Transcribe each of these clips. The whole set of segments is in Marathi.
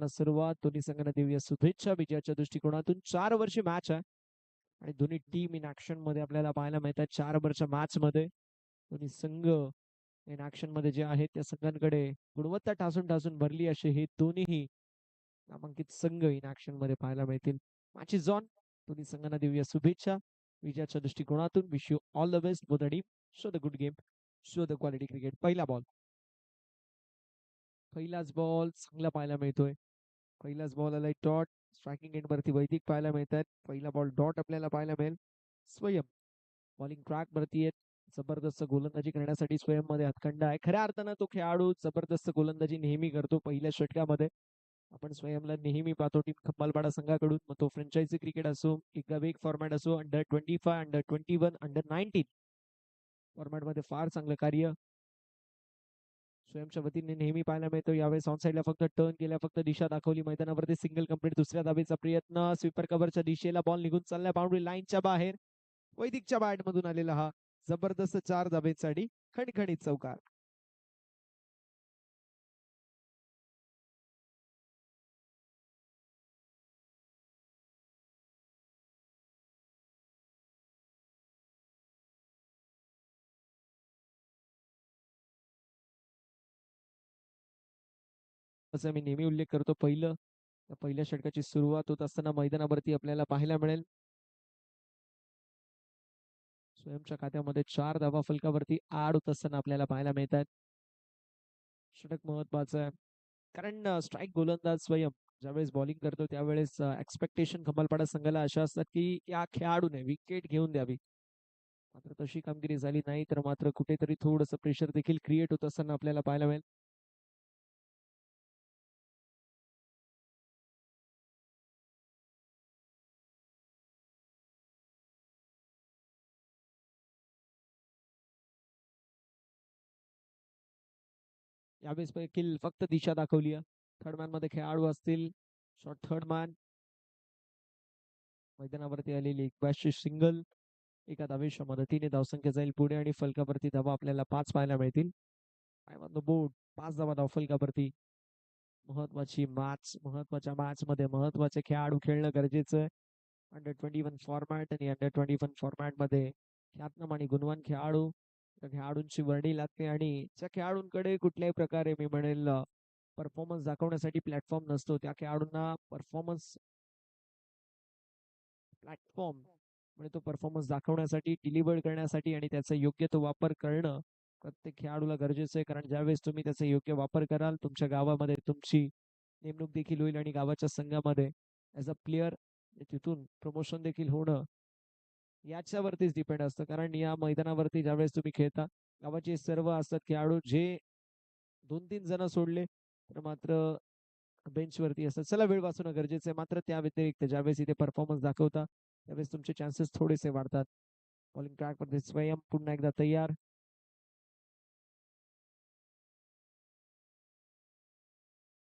सुरुवात. दोन्ही संघांना देऊया शुभेच्छा विजयाच्या दृष्टिकोनातून. 4 मॅच आहे आणि दोन्ही टीम इन ऍक्शन मध्ये आपल्याला पाहायला मिळतात. 4 मॅच मध्ये दोन्ही संघ इन ऍक्शन मध्ये जे आहेत त्या संघांकडे गुणवत्ता ठासून ठासून भरली असे हे दोन्ही नामांकित संघ इन ऍक्शन मध्ये पाहायला मिळतील. Match is on. दोन्ही संघांना देऊया शुभेच्छा विजयाच्या दृष्टिकोनातून. Wish you all the best for the team. Show the good game, show the quality cricket. पहिला बॉल, पहिलाच बॉल चांगला पाहायला मिळतोय. पहिलाच बॉल आलाय डॉट. स्ट्रायकिंग एंड वरती वैदिक पाहायला मिळतात. पहिला बॉल डॉट आपल्याला पाहायला मिळेल. स्वयं बॉलिंग ट्रॅक वरती आहेत. जबरदस्त गोलंदाजी करण्यासाठी स्वयं मध्ये हातखंडा आहे. खऱ्या अर्थानं तो खेळाडू जबरदस्त गोलंदाजी नेहमी करतो. पहिल्या षटकामध्ये आपण स्वयंला नेहमी पाहतो टीम खंबालपाडा संघाकडून. मग तो फ्रँचायझी क्रिकेट असो, एकदा वेग फॉर्मॅट असो, अंडर 25, अंडर 21, अंडर 19 फॉर्मॅट मध्ये फार चांगलं कार्य स्वयंच्या वतीने नेहमी पाहायला मिळतो. यावेळेस ऑन साईडला फक्त टर्न केल्या, फक्त दिशा दाखवली मैदानावरती. Single complete. दुसऱ्या धावेचा प्रयत्न. स्वीपर कव्हरच्या दिशेला बॉल निघून चाललाय बाउंड्री लाईनच्या बाहेर. वैदिकच्या बॅट मधून आलेला हा जबरदस्त 4 धावेसाठी खणखणीत चौकार. असं मी नेहमी उल्लेख करतो, पहिल्या षटकाची सुरुवात होत असताना मैदानावरती आपल्याला पाहायला मिळेल स्वयंच्या खात्यामध्ये 4 धावा फलकावरती आड होत असताना आपल्याला पाहायला मिळतात. षटक महत्वाचं आहे कारण स्ट्राईक गोलंदाज स्वयं ज्यावेळेस बॉलिंग करतो त्यावेळेस एक्सपेक्टेशन कमालपाडा संघाला अशा असतात की या खेळाडूने विकेट घेऊन द्यावी. मात्र तशी कामगिरी झाली नाही, तर मात्र कुठेतरी थोडंसं प्रेशर देखील क्रिएट होत असताना आपल्याला पाहायला मिळेल. यावेळेस देखील फक्त दिशा दाखवली आहे. थर्ड मॅन मध्ये खेळाडू असतील. शॉर्ट थर्ड मॅन मैदानावरती आलेली एक बॅशची सिंगल. एका धावेच्या मदतीने धावसंख्या जाईल पुढे आणि फलकावरती धावा आपल्याला 5 पाहायला मिळतील. बोर्ड 5 धावा धाव फलकावरती. महत्वाची मॅच, महत्वाच्या मॅच मध्ये महत्वाचे खेळाडू खेळणं गरजेचं आहे. अंडर 21 फॉर्मॅट आणि अंडर 21 फॉर्मॅट मध्ये ख्यातनाम आणि गुणवान खेळाडू त्या खेळाडूंची वर्णी लागते आणि त्या खेळाडूंकडे कुठल्याही प्रकारे मी म्हणेल परफॉर्मन्स दाखवण्यासाठी प्लॅटफॉर्म नसतो. त्या खेळाडूंना प्लॅटफॉर्म म्हणजे तो परफॉर्मन्स दाखवण्यासाठी, डिलिव्हर करण्यासाठी आणि त्याचा योग्य तो वापर करणं प्रत्येक खेळाडूला गरजेचं आहे. कारण ज्यावेळेस तुम्ही त्याचा योग्य वापर कराल, तुमच्या गावामध्ये तुमची नेमणूक देखील होईल आणि गावाच्या संघामध्ये ऍज अ प्लेअर तिथून प्रमोशन देखील होणं याच्यावरतीच डिपेंड असतं. कारण या मैदानावरती ज्यावेळेस तुम्ही खेळता, गावाचे सर्व असतात खेळाडू जे 2-3 जण सोडले तर मात्र बेंचवरती असतात. चला, वेळ वाचवणं गरजेचं आहे. मात्र त्या व्यतिरिक्त ज्यावेळेस इथे परफॉर्मन्स दाखवता त्यावेळेस तुमचे चान्सेस थोडेसे वाढतात. बॉलिंग ट्रॅक मध्ये स्वयं पुन्हा एकदा तयार.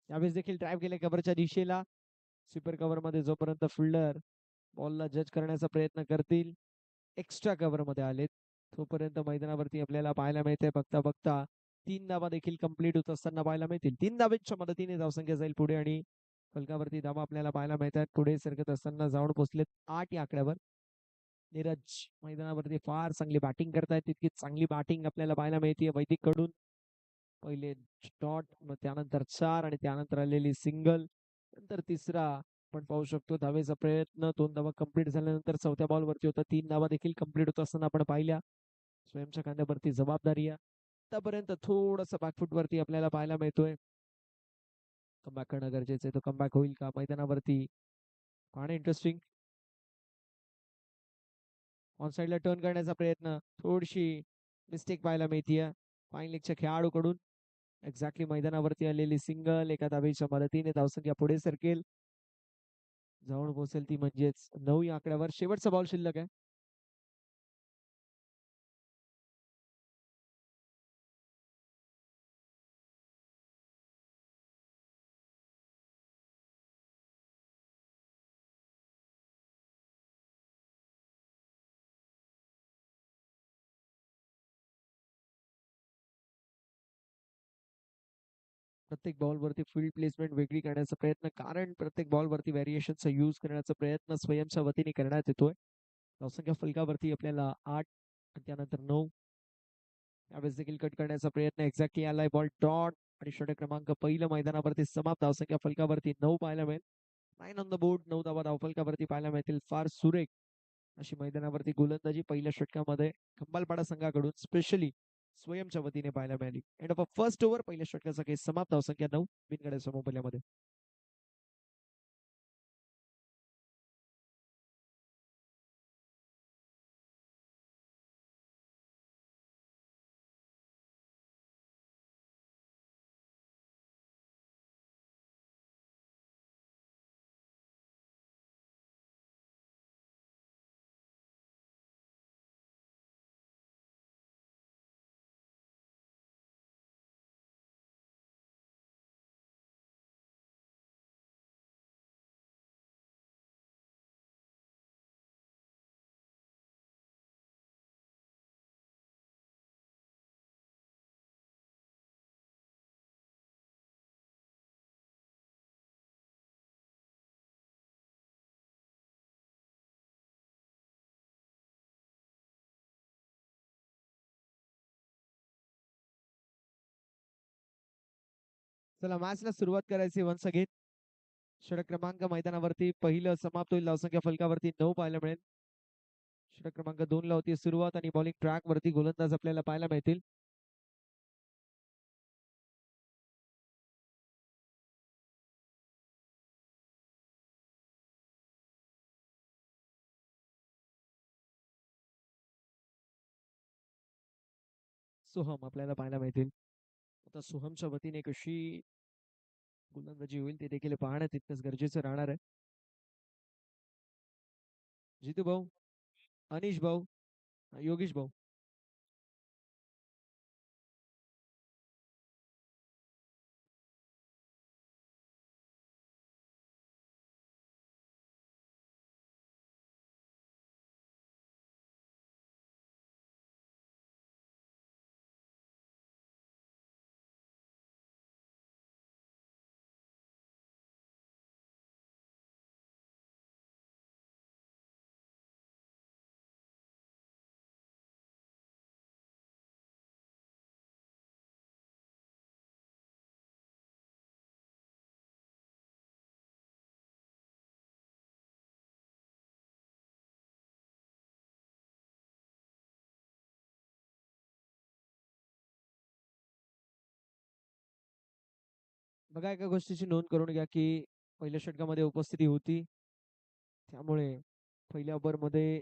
यावेळेस देखील ड्राईव्ह केले कव्हरच्या दिशेला. स्वीपर कव्हर मध्ये जोपर्यंत फिल्डर बॉलला जज करण्याचा प्रयत्न करतील, एक्स्ट्रा कव्हर मध्ये आलेत तोपर्यंत मैदानावरती आपल्याला पाहायला मिळते. बघता बघता 3 धावा देखील कंप्लीट होत असताना पाहायला मिळतील. 3 धावेच्या मदतीने धावसंख्या जाईल पुढे आणि फलकावरती धावा आपल्याला पाहायला मिळतात. पुढे सरकत असताना जाऊन पोहोचलेत 8 या आकड्यावर. नीरज मैदानावरती फार चांगली बॅटिंग करतायत. तितकीच चांगली बॅटिंग आपल्याला पाहायला मिळते वैदिक कडून. पहिले डॉट, मग त्यानंतर 4 आणि त्यानंतर आलेली सिंगल, नंतर तिसरा आपण पाहू शकतो धावेचा प्रयत्न. 2 धावा कंप्लीट झाल्यानंतर चौथ्या बॉल वरती होता. 3 धावा देखील कंप्लीट होत असताना आपण पाहिल्या. स्वयंच्या खांद्यावरती जबाबदारी आहे. आतापर्यंत थोडस बॅकफुट वरती आपल्याला पाहायला मिळतोय. कमबॅक करणं गरजेचं आहे. तो कमबॅक होईल का मैदानावरती पाहणे इंटरेस्टिंग. ऑन साईडला टर्न करण्याचा प्रयत्न, थोडीशी मिस्टेक पाहायला मिळतीये फाईन लेगच्या खेळाडूकडून. एक्झॅक्टली मैदानावरती आलेली सिंगल. एका धावेच्या मदतीने धावसंख्या पुढे सरकेल, जाऊन पोहोचेल ती म्हणजेच 9 या आकड्यावर. शेवटचा बॉल शिल्लक आहे. प्रत्येक बॉलवरती फील्ड प्लेसमेंट वेगळी करण्याचा प्रयत्न, कारण प्रत्येक बॉलवरती व्हेरिएशनचा यूज करण्याचा प्रयत्न स्वयंच्या वतीने करण्यात येतोय. धावसंख्या फलकावरती आपल्याला 8 आणि त्यानंतर 9. त्यावेळेस देखील कट करण्याचा प्रयत्न एक्झॅक्टली आलाय बॉल डॉट आणि षटक क्रमांक पहिलं मैदानावरती समाप्त. धावसंख्या फलकावरती 9 पाहायला मिळेल. 9 ऑन द बोर्ड, 9 धावा धावफलकावरती पाहायला मिळतील. फार सुरेख अशी मैदानावरती गोलंदाजी पहिल्या षटकामध्ये खंबालपाडा संघाकडून स्पेशली स्वयंच्या वतीने पाहायला मिळाली. End of a first over, पहिल्या षटकाचा खेळ समाप्त. धावसंख्या 9 बिनगड्या समोपल्यामध्ये. चला मॅचला सुरुवात करायची वन्स अगेन. षटक क्रमांक मैदानावरती पहिलं समाप्त होईल. धावसंख्या फलकावरती 9 पाहायला मिळेल. षटक क्रमांक 2 ला होती सुरुवात आणि बॉलिंग ट्रॅक वरती गोलंदाज आपल्याला पाहायला मिळतील. सोहम आपल्याला पाहायला मिळतील. आता सोहमच्या वतीने कशी गोलंदाजी होईल ते देखील पाहणं तितकंच गरजेचं राहणार आहे. जितू भाऊ, अनिश भाऊ, योगेश भाऊ. बघा, एका गोष्टीची नोंद करून घ्या की पहिल्या षटकामध्ये उपस्थिती होती, त्यामुळे पहिल्या ओव्हरमध्ये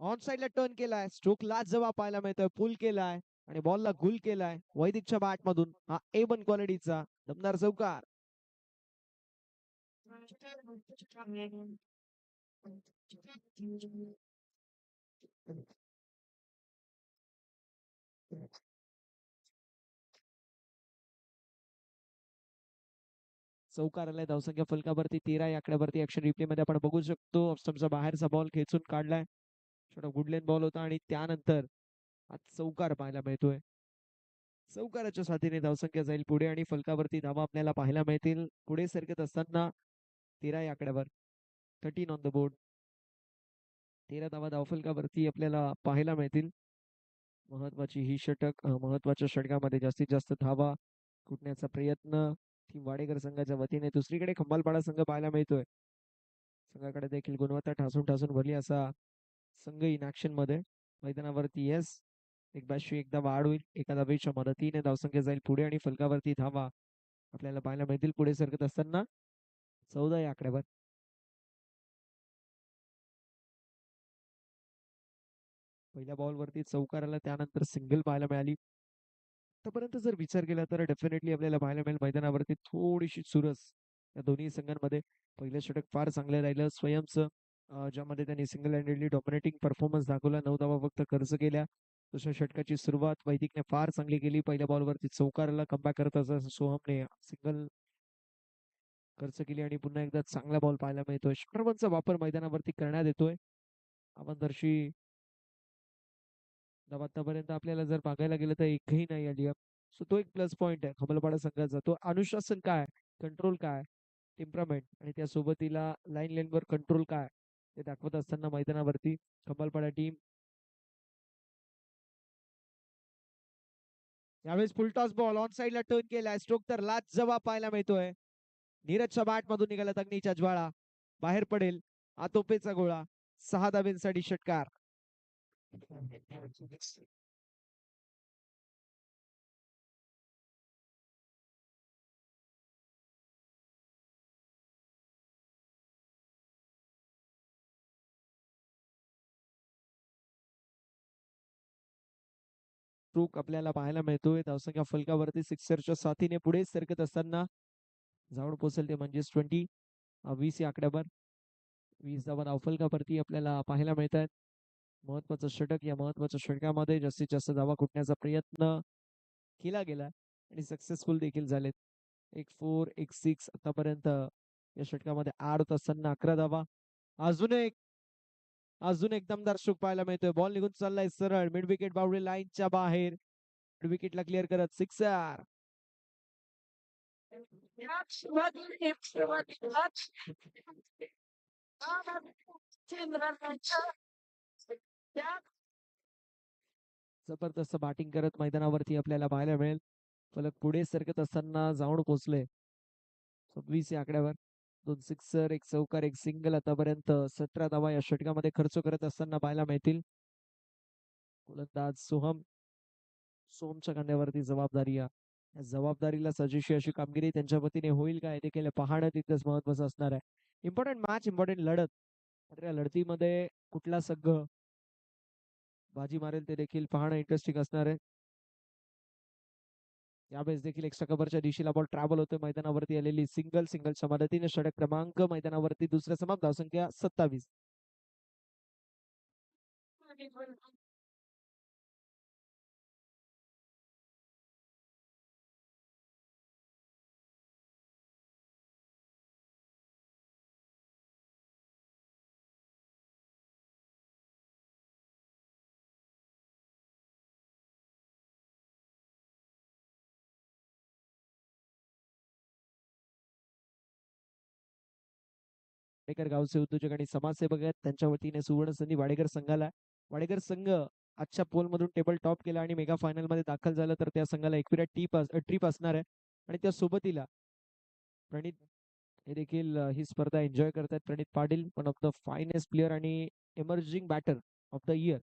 ऑन साइडला टर्न केलाय, स्ट्रोक लाजवाब पाहायला मिळतोय, पुल केलाय आणि बॉलला गुल केलाय वैदिकच्या बॅट मधून. हा A1 क्वालिटीचा दमदार चौकार. चौकार आलाय. धावसंख्या फलकावरती 13 या आकड्यावरती ऍक्शन रिप्ले मध्ये आपण बघू शकतो. ऑफस्टमचा बाहेरचा बॉल खेचून काढलाय. छोटा गुडलेन बॉल होता आणि त्यानंतर हा चौकार पाहायला मिळतोय. चौकाराच्या साथीने धावसंख्या जाईल पुढे आणि फलकावरती धावा आपल्याला पाहायला मिळतील. पुढे सरकत असताना 13 या आकड्यावर 13 ऑन द बोर्ड. 13 धावा धावफलकावरती आपल्याला पाहायला मिळतील. महत्वाची ही षटक महत्वाच्या षटकामध्ये जास्तीत जास्त धावा कुटण्याचा प्रयत्न टीम वाडेकर संघाच्या वतीने. दुसरीकडे खंबालपाडा संघ पाहायला मिळतोय. संघाकडे देखील गुणवत्ता ठासून ठासून भरली असा संघ इन ऍक्शन मध्ये मैदानावरती. येस, एक बॅशी एकदा वाढ होईल. एका धावेच्या मदतीने धावसंख्या जाईल पुढे आणि फलकावरती धावा आपल्याला पाहायला मिळतील. पुढे सरकत असताना 14 या आकड्यावर. पहिल्या बॉलवरती चौकार आला, त्यानंतर सिंगल पाहायला मिळाली. आतापर्यंत जर विचार केला तर डेफिनेटली आपल्याला पाहायला मिळेल मैदानावरती थोडीशी चुरस या दोन्ही संघांमध्ये. पहिलं षटक फार चांगलं राहिलं स्वयंचं, ज्यामध्ये त्यांनी सिंगल हँडेडली डॉमिनेटिंग परफॉर्मन्स दाखवला. 9 धावा फक्त खर्च केल्या. दुसऱ्या षटकाची सुरुवात वैदिकने फार चांगली केली. पहिल्या बॉलवरती चौकाराला कमबॅक करत असं सोहमने सिंगल खर्च केली आणि पुन्हा एकदा चांगला बॉल पाहायला मिळतोय. शटरबनचा वापर मैदानावरती करण्यात येतोय. आपण दर्शी आतापर्यंत आपल्याला जर बघायला गेलं तर एकही नाही आली. सो तो एक प्लस पॉइंट आहे खबलपाडा संघाचा. तो अनुशासन काय, कंट्रोल काय, टेम्परामेंट आणि त्या सोबतीला लाईन लेनवर कंट्रोल काय ते दाखवत असताना मैदानावरती खबलपाडा टीम. यावेळेस फुलटॉस बॉल ऑन साइडला टर्न केलाय. स्ट्रोक तर लाजवाब पाहायला मिळतोय. नीरजच्या बॅट मधून निघाला अग्नीच्या ज्वाळा. बाहेर पडेल आतोपेचा गोळा. 6 धाब्यांसाठी षटकार. स्ट्रोक आपल्याला पाहायला मिळतोय. धावसंख्या फलकावरती सिक्सरच्या साथीने पुढे सरकत असताना जाऊन पोहोचेल ते म्हणजेच 20 या आकड्यावर. 20 धावा धावफलकावरती आपल्याला पाहायला मिळत आहेत. महत्वाचं षटक. या महत्वाच्या षटकामध्ये जास्तीत जास्त धावा कुटण्याचा प्रयत्न केला गेला आणि सक्सेसफुल देखील झालेत. एक 4 एक 6 आतापर्यंत या षटकामध्ये आड होत असताना 11 धावा. अजून एक दमदार स्ट्रोक पाहायला मिळतोय. बॉल निघून चाललाय सरळ मिड विकेट बाउंड्री लाईनच्या बाहेर. मिड विकेटला क्लिअर करत सिक्सर. जबरदस्त बॅटिंग करत मैदानावरती आपल्याला पाहायला मिळेल. फलक पुढे सरकत असताना जाऊन पोहोचले 26 या आकड्यावर. 2 सिक्सर, एक चौकार, एक सिंगल. आतापर्यंत 17 धावा या षटकामध्ये खर्च करत असताना पाहायला मिळतील. गोलंदाज सोहमच्या खांद्यावरती जबाबदारी. या जबाबदारीला सजेशी अशी कामगिरी त्यांच्या वतीने होईल काय देखील पाहणं तितकंच महत्वाचं असणार आहे. इम्पॉर्टंट मॅच, इम्पॉर्टंट लढत. या लढतीमध्ये कुठला संघ बाजी मारेल ते देखील पाहणं इंटरेस्टिंग असणार आहे. यावेळेस देखील एक्स्ट्रा कव्हरच्या दिशेला बॉल ट्रॅव्हल होतोय. मैदानावरती आलेली सिंगलच्या मदतीने षटक क्रमांक मैदानावरती दुसऱ्या समाप्त. धावसंख्या 27. वाडेकर गावचे उद्योजक आणि समाजसेवक आहेत. त्यांच्या वतीने सुवर्ण संधी वाडेकर संघाला. वाडेकर संघ आजच्या पोल मधून टेबल टॉप केला आणि मेगा फायनल मध्ये दाखल झालं तर त्या संघाला एकविरा ट्रिप असणार आहे. आणि त्या सोबतीला प्रणित हे देखील ही स्पर्धा एन्जॉय करतात. Pranit Patil one of the finest player आणि emerging batter of the year.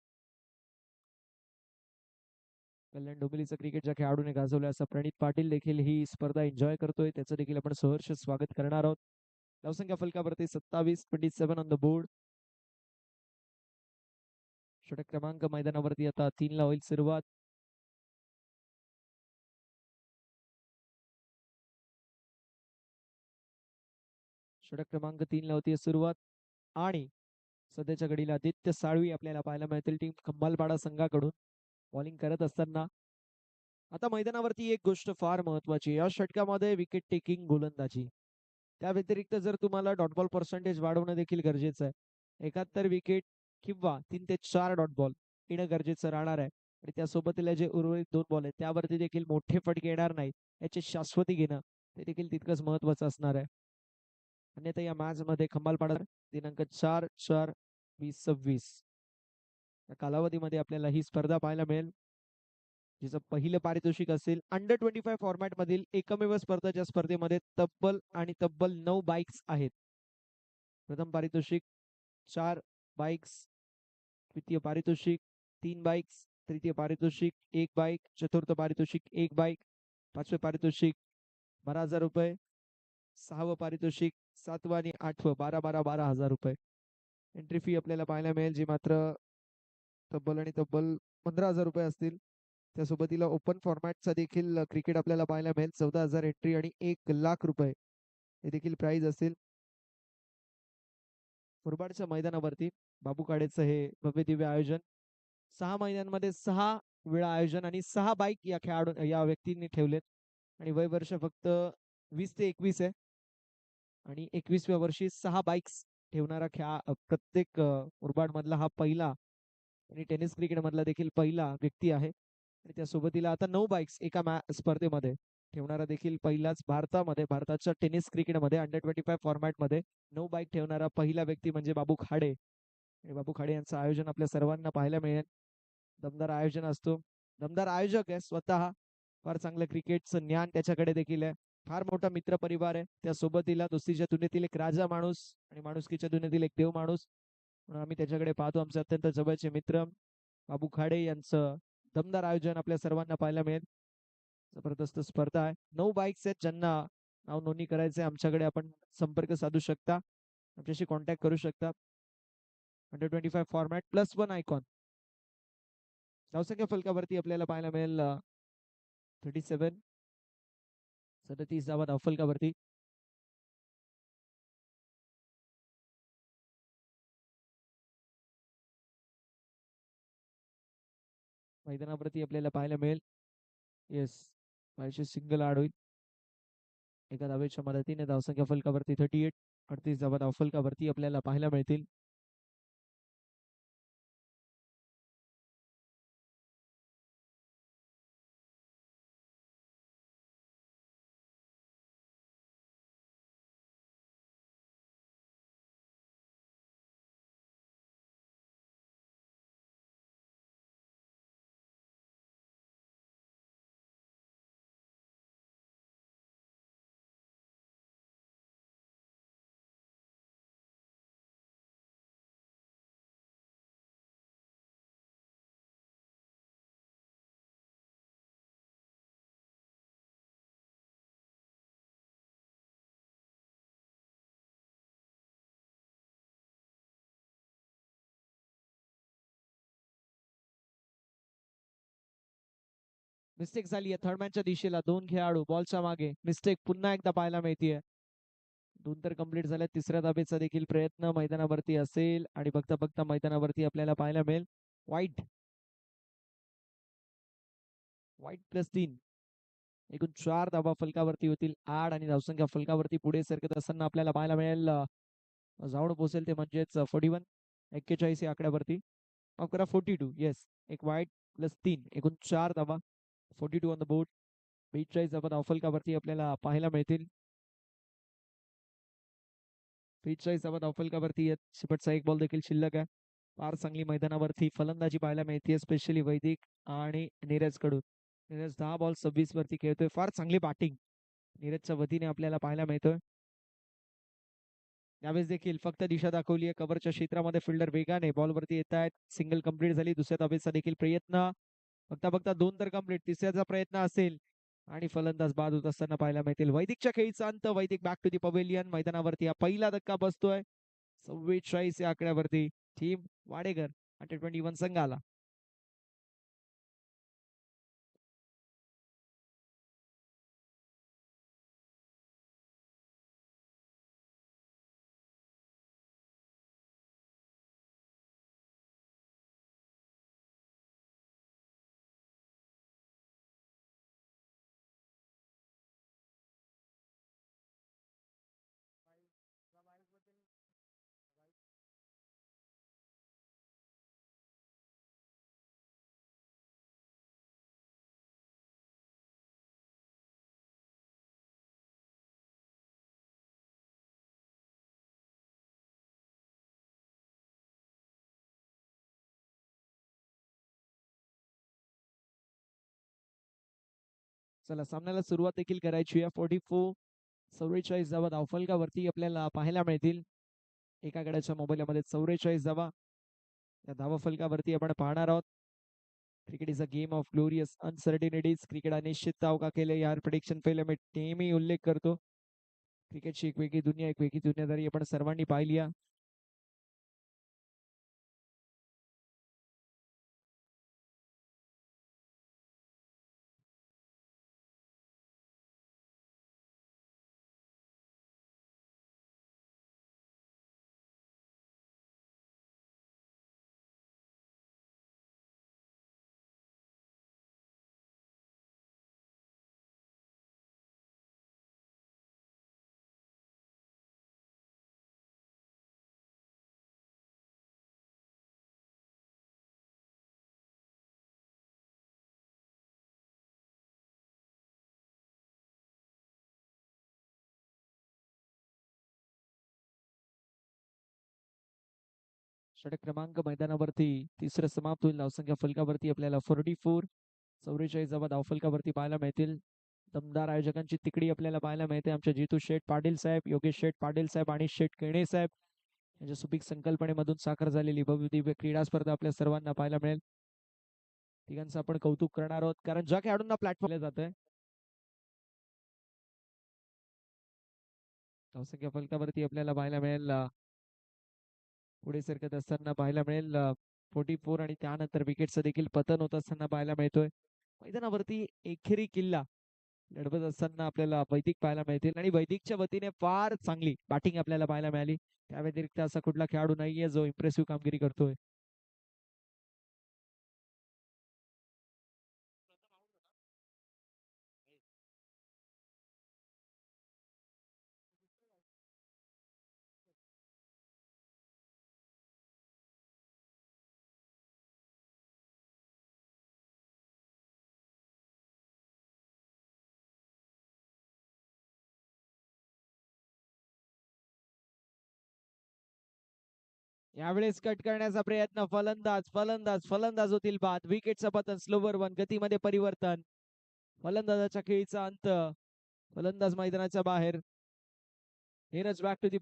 Kalyan डोंबिवलीचं क्रिकेटच्या खेळाडूने गाजवलं असं प्रणित पाटील देखील ही स्पर्धा एन्जॉय करतोय. त्याचं देखील आपण सहर्ष स्वागत करणार आहोत. धावसंख्या फलकावरती 27, 27 ऑन द बोर्ड. षटक क्रमांक मैदानावरती आता 3 ला होईल सुरुवात. षटक क्रमांक 3 ला होती सुरुवात आणि सध्याच्या घडीला आदित्य साळवी आपल्याला पाहायला मिळतील टीम खंबालपाडा संघाकडून बॉलिंग करत असताना. आता मैदानावरती एक गोष्ट फार महत्वाची, या षटकामध्ये विकेट टेकिंग गोलंदाजी, त्या व्यतिरिक्त जर तुम्हाला डॉट बॉल पर्सेंटेज वाढवणं देखील गरजेचं आहे. 71 विकेट किंवा 3 ते 4 डॉट बॉल येणं गरजेचं राहणार आहे. आणि त्यासोबतला जे उर्वरित 2 बॉल आहेत त्यावरती देखील मोठे फटके येणार नाही याची शाश्वती घेणं ते देखील तितकंच महत्वाचं असणार आहे. अन्यथा या मॅच मध्ये खंबालपाडा दिनांक 4/4/2026 या कालावधीमध्ये आपल्याला ही स्पर्धा पाहायला मिळेल, जिचं पहिलं पारितोषिक असेल अंडर 25 फॉर्मॅट मधील एकमेव स्पर्धा ज्या स्पर्धेमध्ये तब्बल 9 बाईक्स आहेत. प्रथम पारितोषिक 4 बाईक्स, द्वितीय पारितोषिक 3 बाईक्स, तृतीय पारितोषिक 1 बाईक, चतुर्थ पारितोषिक 1 बाईक, पाचवे पारितोषिक 12,000 रुपये, सहावं पारितोषिक 7वं आणि 8वं 12,000 रुपये. एंट्री फी आपल्याला पाहायला मिळेल जी मात्र तब्बल 15,000 रुपये असतील. त्यासोबतीला ओपन फॉर्मॅटचा देखील क्रिकेट आपल्याला पाहायला मिळेल. 14,000 एंट्री आणि 1,00,000 रुपये हे देखील प्राइज असेल. मुरबाडच्या मैदानावरती बाबू काडेचं हे भव्य दिव्य आयोजन, 6 महिन्यांमध्ये 6 वेळा आयोजन आणि 6 बाईक या खेळाडू या व्यक्तींनी ठेवलेत. आणि वय वर्ष फक्त 20 ते 21 आहे. आणि 21व्या वर्षी 6 बाईक्स ठेवणारा प्रत्येक मुरबाड मधला हा पहिला आणि टेनिस क्रिकेट मधला देखील पहिला व्यक्ती आहे. आणि त्यासोबतीला आता 9 बाईक्स एका स्पर्धेमध्ये ठेवणारा देखील पहिलाच भारताच्या टेनिस क्रिकेटमध्ये अंडर 25 फॉर्मॅट मध्ये 9 बाईक ठेवणारा पहिला व्यक्ती म्हणजे बाबू खाडे. आणि बाबू खाडे यांचं आयोजन आपल्या सर्वांना पाहायला मिळेल. दमदार आयोजन असतो, दमदार आयोजक आहे स्वतः, फार चांगलं क्रिकेटचं ज्ञान त्याच्याकडे देखील आहे. फार मोठा मित्र परिवार आहे. त्यासोबतीला दोस्तीच्या दुनियेतील एक राजा माणूस आणि माणुसकीच्या दुनियेतील एक देव माणूस म्हणून आम्ही त्याच्याकडे पाहतो. आमचे अत्यंत जवळचे मित्र बाबू खाडे यांचं दमदार आयोजन आपल्या सर्वांना पाहायला मिळेल. जबरदस्त स्पर्धा आहे. 9 बाईक्स आहेत. ज्यांना नाव नोंदणी करायचे आमच्याकडे आपण संपर्क साधू शकता, आमच्याशी कॉन्टॅक्ट करू शकता. अंडर 25 फॉर्मॅट +1 आयकॉन धावसंख्या फलकावरती आपल्याला पाहायला मिळेल 37 धावा धावफलकावरती. मैदानावरती आपल्याला पाहायला मिळेल येस बाहेरचे सिंगल आड होईल. एका धावेच्या मदतीने धावसंख्या फलकावरती 38 धावा धावफलकावरती आपल्याला पाहायला मिळतील. मिस्टेक झाली आहे थर्ड मॅनच्या दिशेला, 2 खेळाडू बॉलच्या मागे. मिस्टेक पुन्हा एकदा पाहायला मिळतीये. 2 तर कंप्लीट झाल्या. तिसऱ्या धाबेचा देखील प्रयत्न मैदानावरती असेल आणि बघता बघता मैदानावरती आपल्याला पाहायला मिळेल वाईट +3 एकूण 4 धाबा फलकावरती होतील आड आणि धावसंख्या फलकावरती पुढे सरकत असताना आपल्याला पाहायला मिळेल जाऊन पोहोचेल ते म्हणजेच 41 या आकड्यावरती. 42 येस, एक वाईट +3 एकूण 4 धाबा. 42 ऑन द बोर्ड. 42 धाबा धावफलकावरती आपल्याला पाहायला मिळतील. 42 धाबा धावफलकावरती शेवटचा एक बॉल देखील शिल्लक आहे. फार चांगली मैदानावरती फलंदाजी पाहायला मिळते, स्पेशली वैदिक आणि नीरज कडून. नीरज 10 बॉल 26 वरती खेळतोय. फार चांगली बॅटिंग नीरजच्या वतीने आपल्याला पाहायला मिळतोय. यावेळेस देखील फक्त दिशा दाखवली आहे. कव्हरच्या क्षेत्रामध्ये फिल्डर वेगाने बॉलवरती येत आहेत. सिंगल कंप्लीट झाली. दुसऱ्या धाबेचा देखील प्रयत्न. बघता बघता 2 तर कंप्लीट. तिसऱ्याचा प्रयत्न असेल आणि फलंदाज बाद होत असताना पाहायला मिळतील. वैदिकच्या खेळीचा अंत. वैदिक बॅक टू दी पवेलियन. मैदानावरती हा पहिला धक्का बसतोय 44 या आकड्यावरती. टीम वाडेकर 21 संघाला. चला सामन्याला सुरुवात देखील करायची आहे. 44 धावा धावफलकावरती आपल्याला पाहायला मिळतील. एका गड्याच्या मोबाईलमध्ये 44 धावा या धावफलकावरती आपण पाहणार आहोत. Cricket is a game of glorious uncertainties. Cricket अनिश्चित धाव का केले यार प्रिडिक्शन पहिले मी नेहमी उल्लेख करतो. क्रिकेटची एक वेगळी दुनिया, एक वेगळी दुनियादारी आपण सर्वांनी पाहिली आहे. षटक क्रमांक मैदानावरती तिसरं समाप्त होईल. धावसंख्या फलकावरती आपल्याला 44 धावा धावफलकावरती पाहायला मिळतील. दमदार आयोजकांची तिकडी आपल्याला पाहायला मिळते. आमचे जितू शेठ पाटील साहेब, योगेश शेठ पाटील साहेब आणि शेठ केणे साहेब यांच्या सुपीक संकल्पनेमधून साकार झालेली भव्य दिव्य क्रीडा स्पर्धा आपल्या सर्वांना पाहायला मिळेल. तिघांचं आपण कौतुक करणार आहोत कारण ज्या खेळाडूंना प्लॅटफॉर्म जात आहे धावसंख्या फलकावरती आपल्याला पाहायला मिळेल. पुढे सरकत असताना पाहायला मिळेल 44 आणि त्यानंतर विकेटचं देखील पतन होत असताना पाहायला मिळतोय. मैदानावरती एकेरी किल्ला लढवत असताना आपल्याला वैदिक पाहायला मिळतील आणि वैदिकच्या वतीने फार चांगली बॅटिंग आपल्याला पाहायला मिळाली. त्या व्यतिरिक्त असा कुठला खेळाडू नाहीये जो इम्प्रेसिव्ह कामगिरी करतोय. यावेळेस कट करण्याचा प्रयत्न फलंदाज होतील बाद. विकेटचं पतन, स्लोवर वन, गतीमध्ये परिवर्तन, फलंदाजाच्या खेळीचा अंत, फलंदाज मैदानाच्या बाहेर. Neeraj back to the.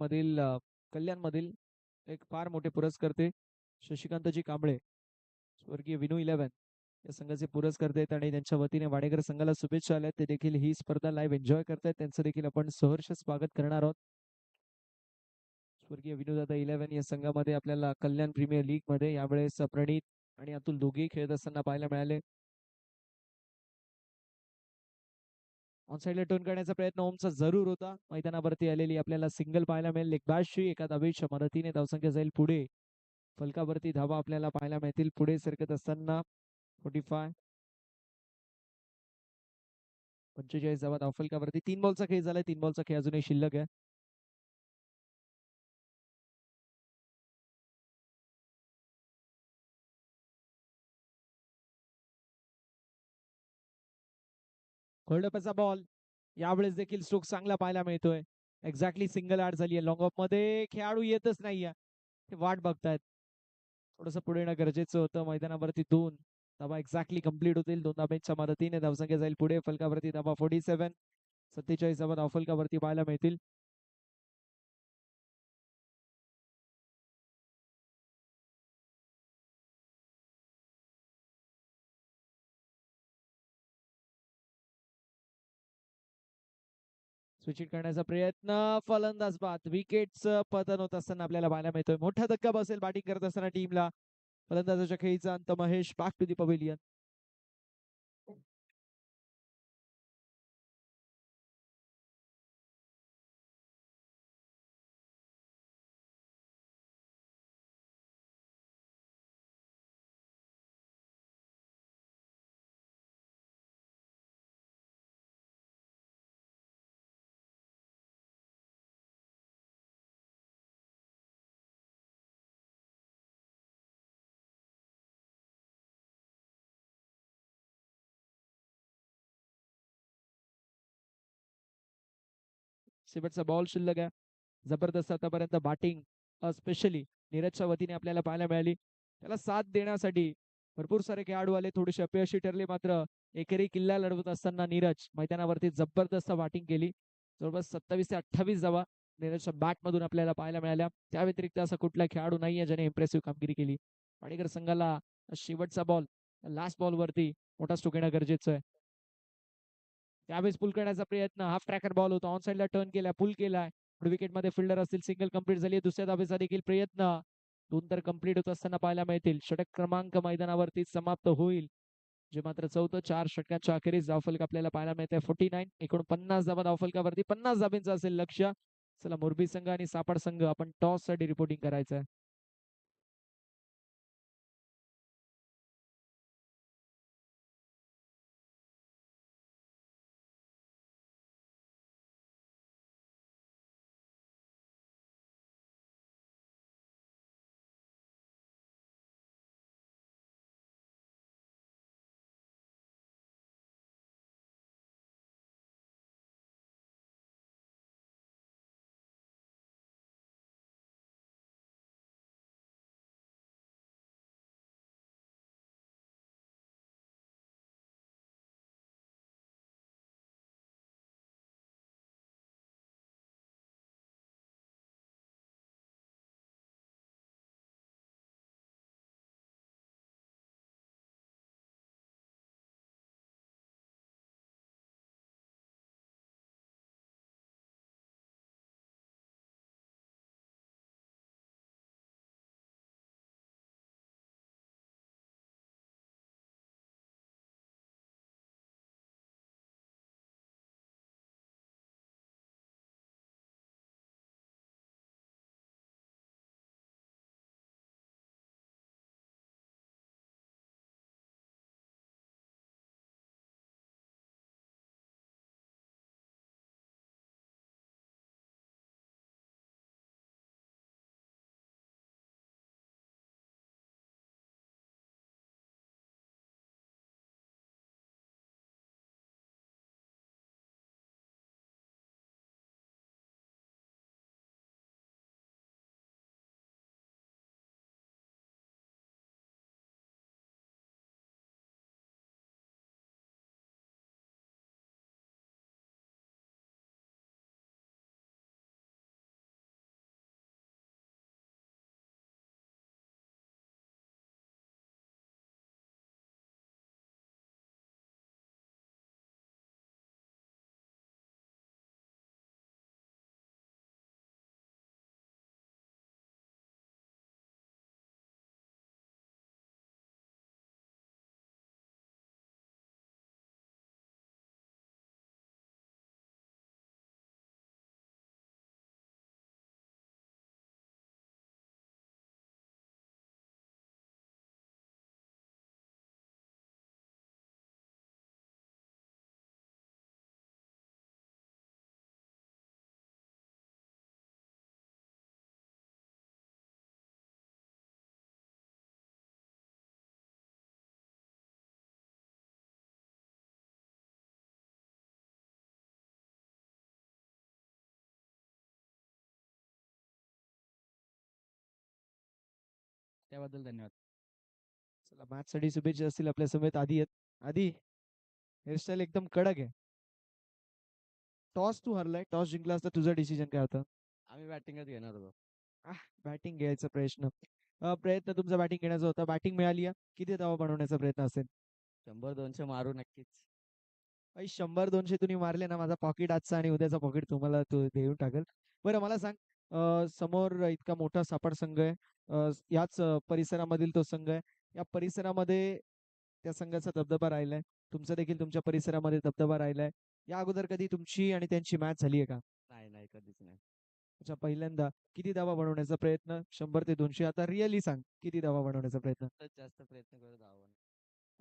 मधील कल्याण मधील एक फार मोठे पुरस्कर्ते शशिकांतजी कांबळे, स्वर्गीय विनू 11 या संघाचे पुरस्कर्ते आहेत आणि त्यांच्या वतीने वाडेकर संघाला शुभेच्छा आल्या. ते देखील ही स्पर्धा लाईव्ह एन्जॉय करतायत. त्यांचं देखील आपण सहर्ष स्वागत करणार आहोत. स्वर्गीय विनोदादा 11 या संघामध्ये आपल्याला कल्याण प्रीमियर लीग मध्ये यावेळेस प्रणित आणि अतुल दोघेही खेळत असताना पाहायला मिळाले. ऑन साईडला टर्न करण्याचा प्रयत्न ओमचा जरूर होता. मैदानावरती आलेली आपल्याला सिंगल पाहायला मिळेल. लेगबॅशची एका धावेच्या मदतीने धावसंख्या जाईल पुढे. फलकावरती धावा आपल्याला पाहायला मिळतील. पुढे सरकत असताना 45 45 धावा धावफलकावरती. 3 बॉलचा खेळ झालाय. 3 बॉलचा खेळ अजूनही शिल्लक आहे. होल्डअपचा बॉल. यावेळेस देखील स्ट्रोक चांगला पाहायला मिळतोय. एक्झॅक्टली सिंगल आड झाली आहे. लॉंग ऑफ मध्ये खेळाडू येतच नाहीये. ते वाट बघतायत. थोडस पुढे येणं गरजेचं होतं. मैदानावरती 2 धावा एक्झॅक्टली कंप्लीट होतील. 2 धाब्यांच्या मदतीने धावसंख्या जाईल पुढे. फलकावरती धावा 47. 47 धावा धावफलकावरती पाहायला मिळतील. स्विच करण्याचा प्रयत्न. फलंदाज बाद. विकेटचं पतन होत असताना आपल्याला पाहायला मिळतोय. मोठा धक्का बसेल बॅटिंग करत असताना टीमला. फलंदाजाच्या खेळीचा अंत. Mahesh back to the pavilion. शेवटचा बॉल शिल्लक आहे. जबरदस्त आतापर्यंत बॅटिंग स्पेशली नीरजच्या वतीने आपल्याला पाहायला मिळाली. त्याला साथ देण्यासाठी भरपूर सारे खेळाडू आले. थोडीशी अपयशी ठरले. मात्र एकेरी किल्ला लढवत असताना नीरज मैदानावरती जबरदस्त बॅटिंग केली. जवळपास 27 ते 28 धावा नीरजच्या बॅट मधून आपल्याला पाहायला मिळाल्या. त्या व्यतिरिक्त असा कुठला खेळाडू नाहीये ज्याने इम्प्रेसिव्ह कामगिरी केली. पाणीकर संघाला शेवटचा बॉल लास्ट बॉल वरती मोठा स्ट्रोक येणं गरजेचं आहे. त्यावेळेस पुल करण्याचा प्रयत्न. हाफ ट्रॅकर बॉल होता. ऑन साईडला टर्न केला. पुल केलाय. विकेट मध्ये फिल्डर असतील. सिंगल कंप्लीट झाली. दुसऱ्या धावेचा देखील प्रयत्न. 2 तर कंप्लीट होत असताना पाहायला मिळतील. षटक क्रमांक मैदानावरती समाप्त होईल. जे मात्र चौथं 4 षटकांच्या अखेरीस धावफलक आपल्याला पाहायला मिळते. 49. 49 धावा धावफलकावरती. 50 धाब्यांचं असेल लक्ष. चला मोरबी संघ आणि सापड संघ आपण टॉस साठी रिपोर्टिंग करायचंय. त्याबद्दल धन्यवाद. चला मॅच साठी शुभेच्छा असतील आपल्या समेत आधी आहेत. आधी हेअरस्टाईल एकदम कडक आहे. टॉस तू हरलाय, टॉस जिंकला असता तुझं डिसिजन काय होतं? आम्ही बॅटिंगच घेणार होतो. बॅटिंग घ्यायचा प्रयत्न तुमचा बॅटिंग घेण्याचा होता. बॅटिंग मिळाली आहे. किती धावा बनवण्याचा प्रयत्न असेल? 100-200 मारू नक्कीच. 100-200 तुम्ही मारले ना, माझा पॉकेट आजचा आणि उद्याचा पॉकेट तुम्हाला तो देऊन टाकेल. बरं मला सांग, समोर इतका मोठा सापड संघ आहे, याच परिसरामधील तो संघ आहे. या परिसरामध्ये त्या संघाचा दबदबा राहिलाय. तुमचा देखील तुमच्या परिसरामध्ये दबदबा राहिलाय. या अगोदर कधी तुमची आणि त्यांची मॅच झाली आहे का? नाही, नाही, कधीच नाही. अच्छा, पहिल्यांदा. किती धावा बनवण्याचा प्रयत्न? 100 ते 200. आता रिअली सांग, किती धावा बनवण्याचा प्रयत्न? खूपच जास्त प्रयत्न करत आहोत.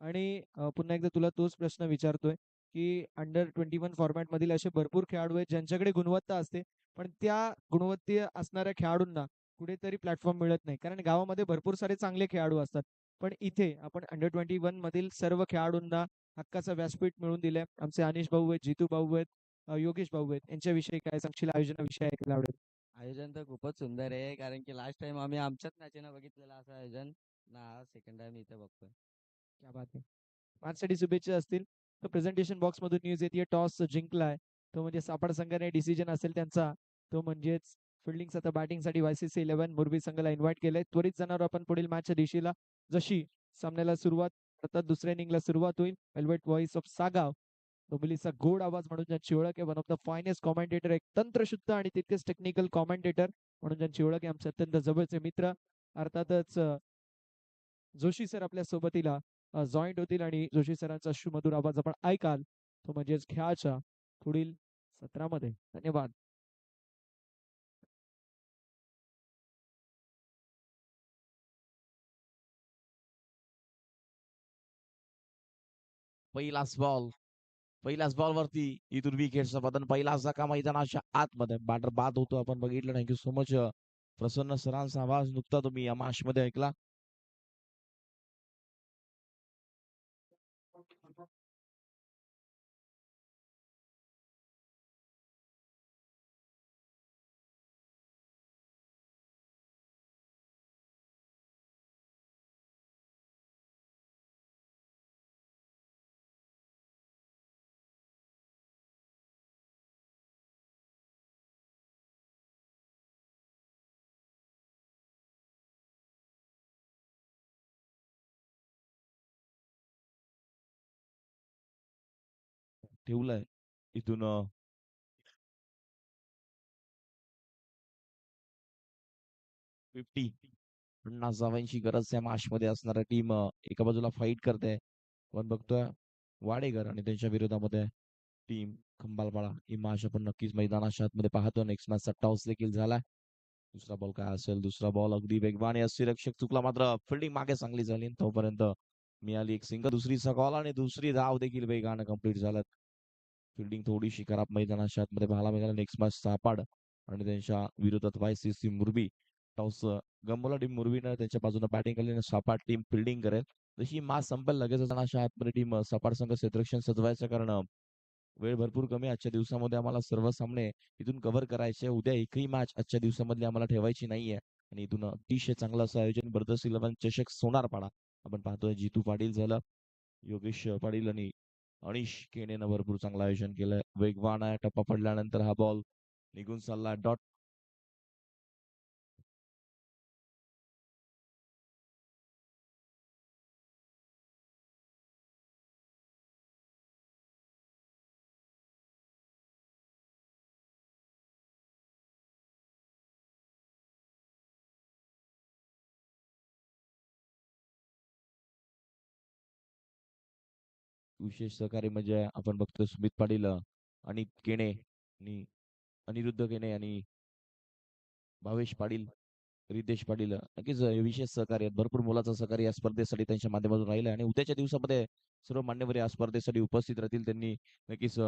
आणि पुन्हा एकदा तुला तोच प्रश्न विचारतोय की अंडर 21 फॉर्मॅट मधील असे भरपूर खेळाडू आहेत ज्यांच्याकडे गुणवत्ता असते, पण त्या गुणवत्ता असणाऱ्या खेळाडूंना कुठेतरी प्लॅटफॉर्म मिळत नाही, कारण गावामध्ये भरपूर सारे चांगले खेळाडू असतात. पण इथे आपण अंडर 21 मधील सर्व खेळाडूंना हक्काचं व्यासपीठ मिळवून दिलंय. आमचे अनिश भाऊ आहेत, जितू भाऊ आहेत, योगेश भाऊ आहेत. यांच्याविषयी काय सांगशील? आयोजनाविषयी ऐकायला आवडेल. आयोजन तर खूपच सुंदर आहे, कारण की लास्ट टाइम आम्ही आमच्याच मॅचेनं बघितलेलं असं आयोजन ना, सेकंड टाइम इथे बघतोय. क्या बात आहे. मॅचसाठी शुभेच्छा असतील. तर प्रेझेंटेशन बॉक्स मधून न्यूज येते, टॉस जिंकलाय तो म्हणजे सापड संघाने. डिसिजन असेल त्यांचा, तो म्हणजेच फिल्डिंग आता बॅटिंगसाठी YCC11 मुरबी संघाला इन्व्हाइट केलंय. त्वरित जाणार आपण पुढील मॅचच्या दिशेला. जशी सामन्याला सुरुवात करतात, दुसऱ्या इनिंगला सुरुवात होईल. वेल्वेट व्हॉइस ऑफ सागाव, डोंबिवलीचा गोड आवाज म्हणून ज्यांची ओळख आहे, one of the finest commentator, एक तंत्रशुद्ध आणि तितकेच टेक्निकल कॉमेंटेटर म्हणून ज्यांची ओळख आहे, आमचे अत्यंत जवळचे मित्र. अर्थातच जोशी सर आपल्या सोबतीला जॉईंट होतील आणि जोशी सरांचा सुमधुर आवाज आपण ऐकाल, तो म्हणजेच खेळाच्या पुढील सत्रामध्ये. धन्यवाद. पहिलाच बॉल पहिल्याच बॉलवरती इथून विकेटचं पतन. पहिला झका मैदानाच्या आतमध्ये बॅटर बाद होतो. आपण बघितलं. थँक्यू सो मच प्रसन्न सरांचा आवाज नुकता तुम्ही या मॅच मध्ये ऐकला. ठेवलंय इथून 50 धावांची गरज त्या मॅच मध्ये असणाऱ्या टीम एका बाजूला फाईट करते. आपण बघतोय वाडेकर आणि त्यांच्या विरोधामध्ये टीम खंबालपाडा ही मॅच आपण नक्कीच मैदानाच्या आतमध्ये पाहतो. नेक्स्ट मॅचचा टॉस देखील झालाय. दुसरा बॉल काय असेल? दुसरा बॉल अगदी वेगवान रक्षक चुकला, मात्र फिल्डिंग मागे चांगली झाली. तोपर्यंत मिळाली एक सिंगल. दुसरीचा कॉल आणि दुसरी धाव देखील वेगानं कंप्लीट झाल्यात. फिल्डिंग थोडीशी खराब मैदानाच्या आतमध्ये पाहायला मिळाली. नेक्स्ट मॅच सापाड आणि त्यांच्या विरोधात YCC मुरबी. टॉस गमवला टीम मुरबीनं, त्यांच्या बाजूने बॅटिंग केली. सपाट टीम फिल्डिंग करेल. जशी मॅच संपेल लगेच अशा आतमध्ये टीम सपाट संघ क्षेत्ररक्षण सजवायचं, कारण वेळ भरपूर कमी. आजच्या दिवसामध्ये आम्हाला सर्व सामने इथून कव्हर करायचे. उद्या एकही मॅच आजच्या दिवसामधली आम्हाला ठेवायची नाहीये. आणि इथून अतिशय चांगलं असं आयोजन ब्रदर्स 11 चषक सोनारपाडा आपण पाहतोय. जितू पाटील झालं, योगेश पाटील आणि अनिश केनेनं भरपूर चांगलं आयोजन केलंय. वेगवान आहे. टप्पा पडल्यानंतर हा बॉल निघून चालला डॉट. विशेष सहकारी म्हणजे आपण बघतो सुमित पाटील आणि केणे आणि अनिरुद्ध केणे आणि भावेश पाटील, रितेश पाटील नक्कीच विशेष सहकार्य आहेत. भरपूर मुलाचं सहकार्य या स्पर्धेसाठी त्यांच्या माध्यमातून राहिलं आणि उद्याच्या दिवसामध्ये सर्व मान्यवर या स्पर्धेसाठी उपस्थित राहतील. त्यांनी नक्कीच